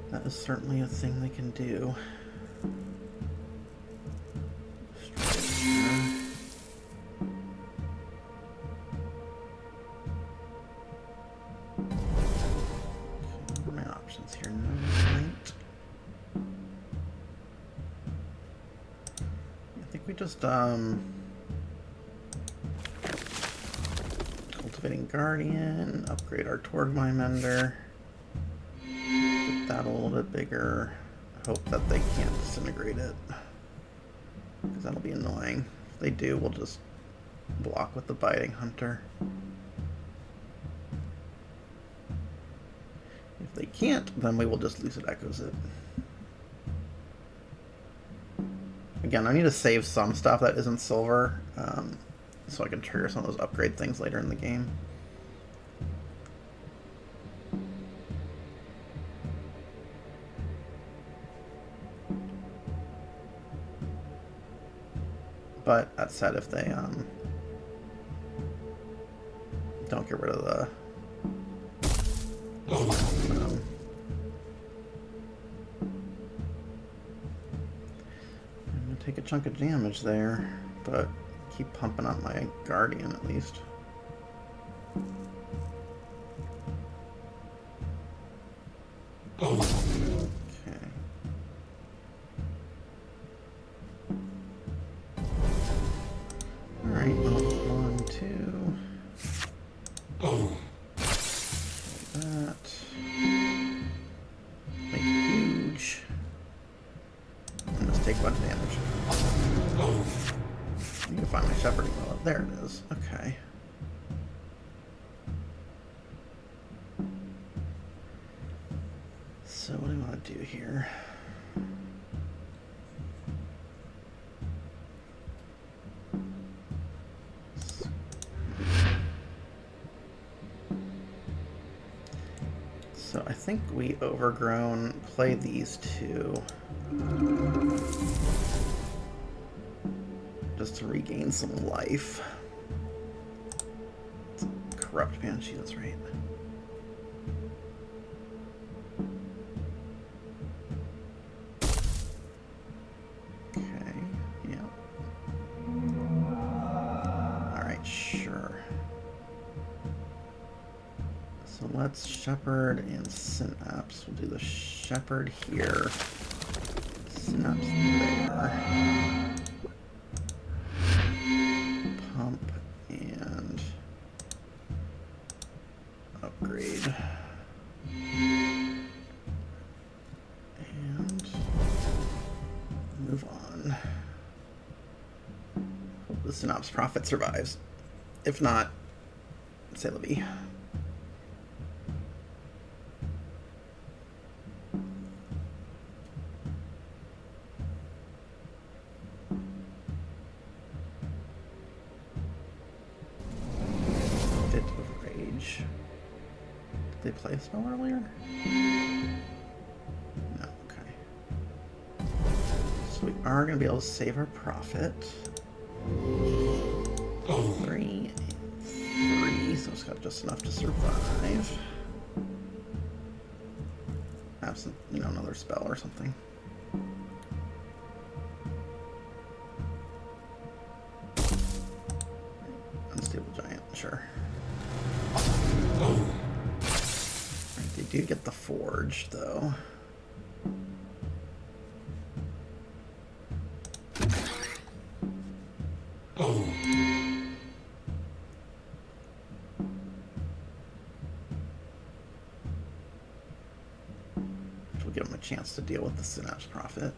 That is certainly a thing they can do. What are my options here? No light. I think we just cultivating guardian, upgrade our Torgmine Mender. Get that a little bit bigger. Hope that they can't disintegrate it, because that'll be annoying. If they do, we'll just block with the Biting Hunter. If they can't, then we will just Lucid Echoes it. Again, I need to save some stuff that isn't silver, so I can trigger some of those upgrade things later in the game. But that said, if they don't get rid of the I'm gonna take a chunk of damage there, but keep pumping up my guardian at least. Okay. Alright, 1, 2. That. Make it huge. And just take a bunch of damage. I need to find my shepherding well. There it is. Okay. So what do I want to do here? So I think we overgrown play these two just to regain some life. It's a corrupt Banshee, that's right. Okay, yeah. Alright, sure. So let's Shepherd and Synapse. We'll do the Shepherd here. Synapse there. Pump and upgrade. And move on. Hope the Synapse Prophet survives. If not, c'est la vie. Did they play a spell earlier? No, okay. So we are going to be able to save our Prophet. 3, 3, so it's got just enough to survive. Absent, another spell or something. Unstable Giant, sure. They do get the Forge, though. Which will give them a chance to deal with the Synapse Prophet.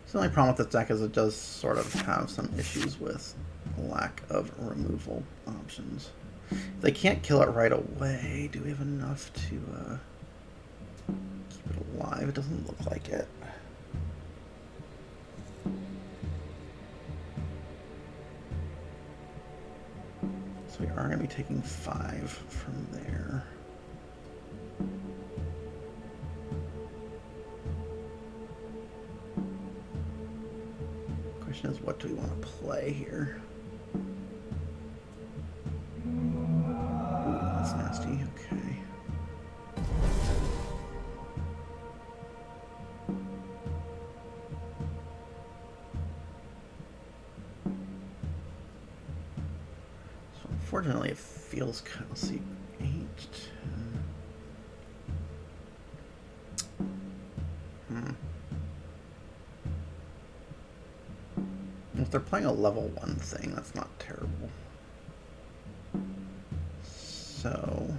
So the only problem with this deck is it does sort of have some issues with lack of removal options. If they can't kill it right away, do we have enough to keep it alive? 5. It doesn't look like it. taking 5 from there. Question is, what do we want to play here? Ooh, that's nasty. Okay. So unfortunately, it feels kind of, let's see, 8, 10. If they're playing a level 1 thing, that's not terrible. So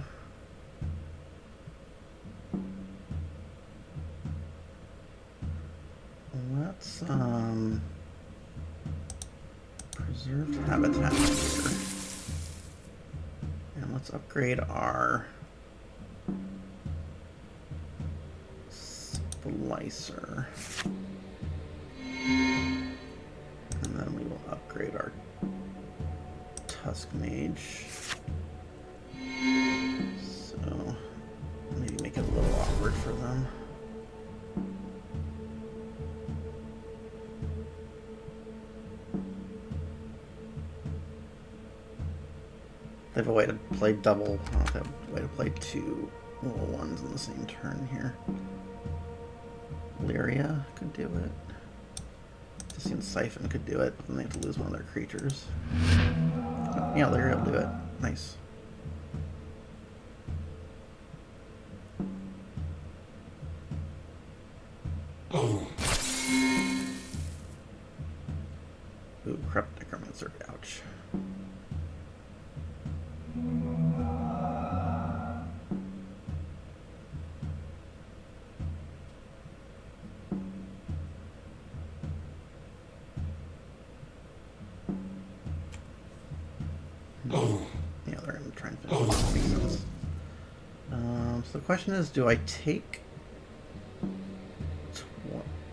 let's preserve habitat here. And let's upgrade our splicer. And then we will upgrade our Tusk Mage. So maybe make it a little awkward for them. They have a way to play double. I don't know if they have a way to play 2 little ones in the same turn here. Lyria could do it. Just seems Siphon could do it, but then they have to lose one of their creatures. Oh, yeah, Lyria will do it. Nice. Ooh, Corrupt Necromancer. Ouch. Yeah, they're going to try and finish this. So the question is, do I take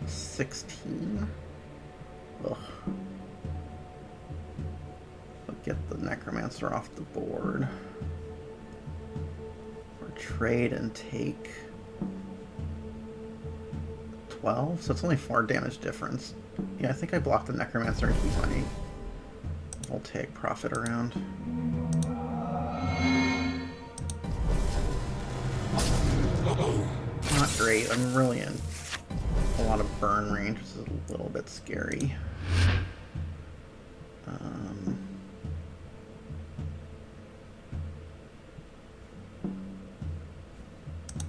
16? Ugh. But get the Necromancer off the board. Or trade and take 12? So it's only 4 damage difference. Yeah, I think I blocked the Necromancer and keep my Voltaic Prophet around. Not great. I'm really in a lot of burn range, which is a little bit scary.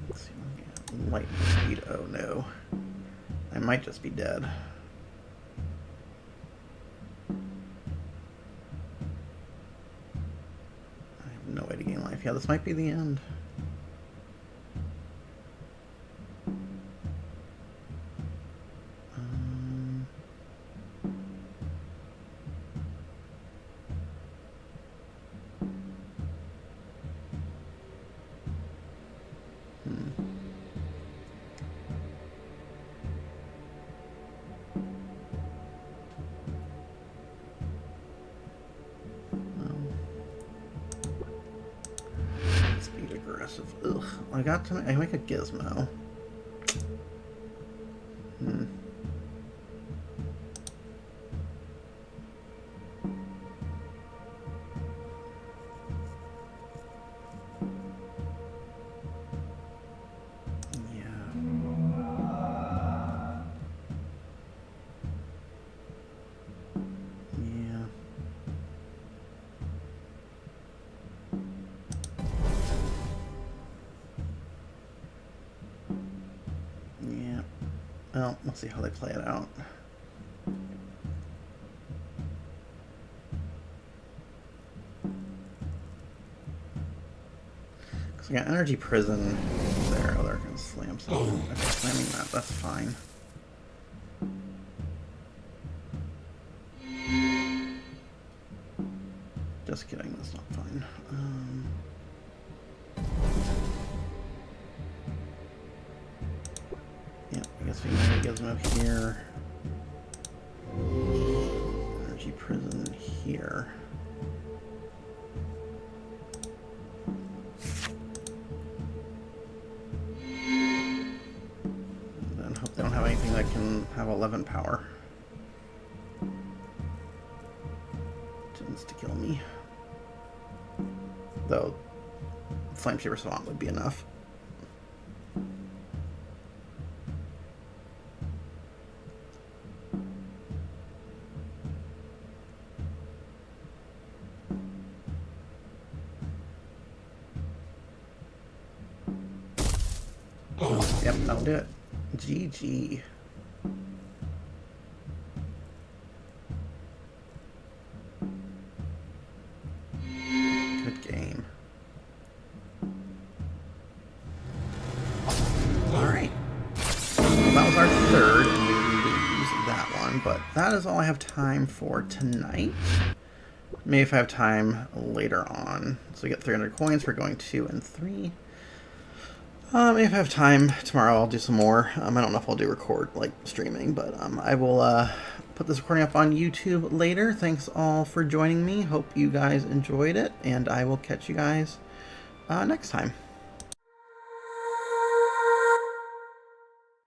Let's see, lightning speed. Oh no. I might just be dead. I have no way to gain life. Yeah, this might be the end. Ugh, I got to make a gizmo. Well, we'll see how they play it out. Because we got Energy Prison there. Oh, they're going to slam something. Okay, slamming that, that's fine. Just kidding, that's not fine. Yeah, I guess we need a gizmo here. Energy Prison here. anything that can have 11 power. Tends to kill me. Though, Flameshaper Savant would be enough. Yep, that'll do it. GG. Good game. Alright. Well, that was our third, and we lose that one, but that is all I have time for tonight. Maybe if I have time later on. So we get 300 coins for going 2 and 3. Maybe if I have time tomorrow, I'll do some more. I don't know if I'll do record, like, streaming, but I will put this recording up on YouTube later. Thanks all for joining me. Hope you guys enjoyed it, and I will catch you guys next time.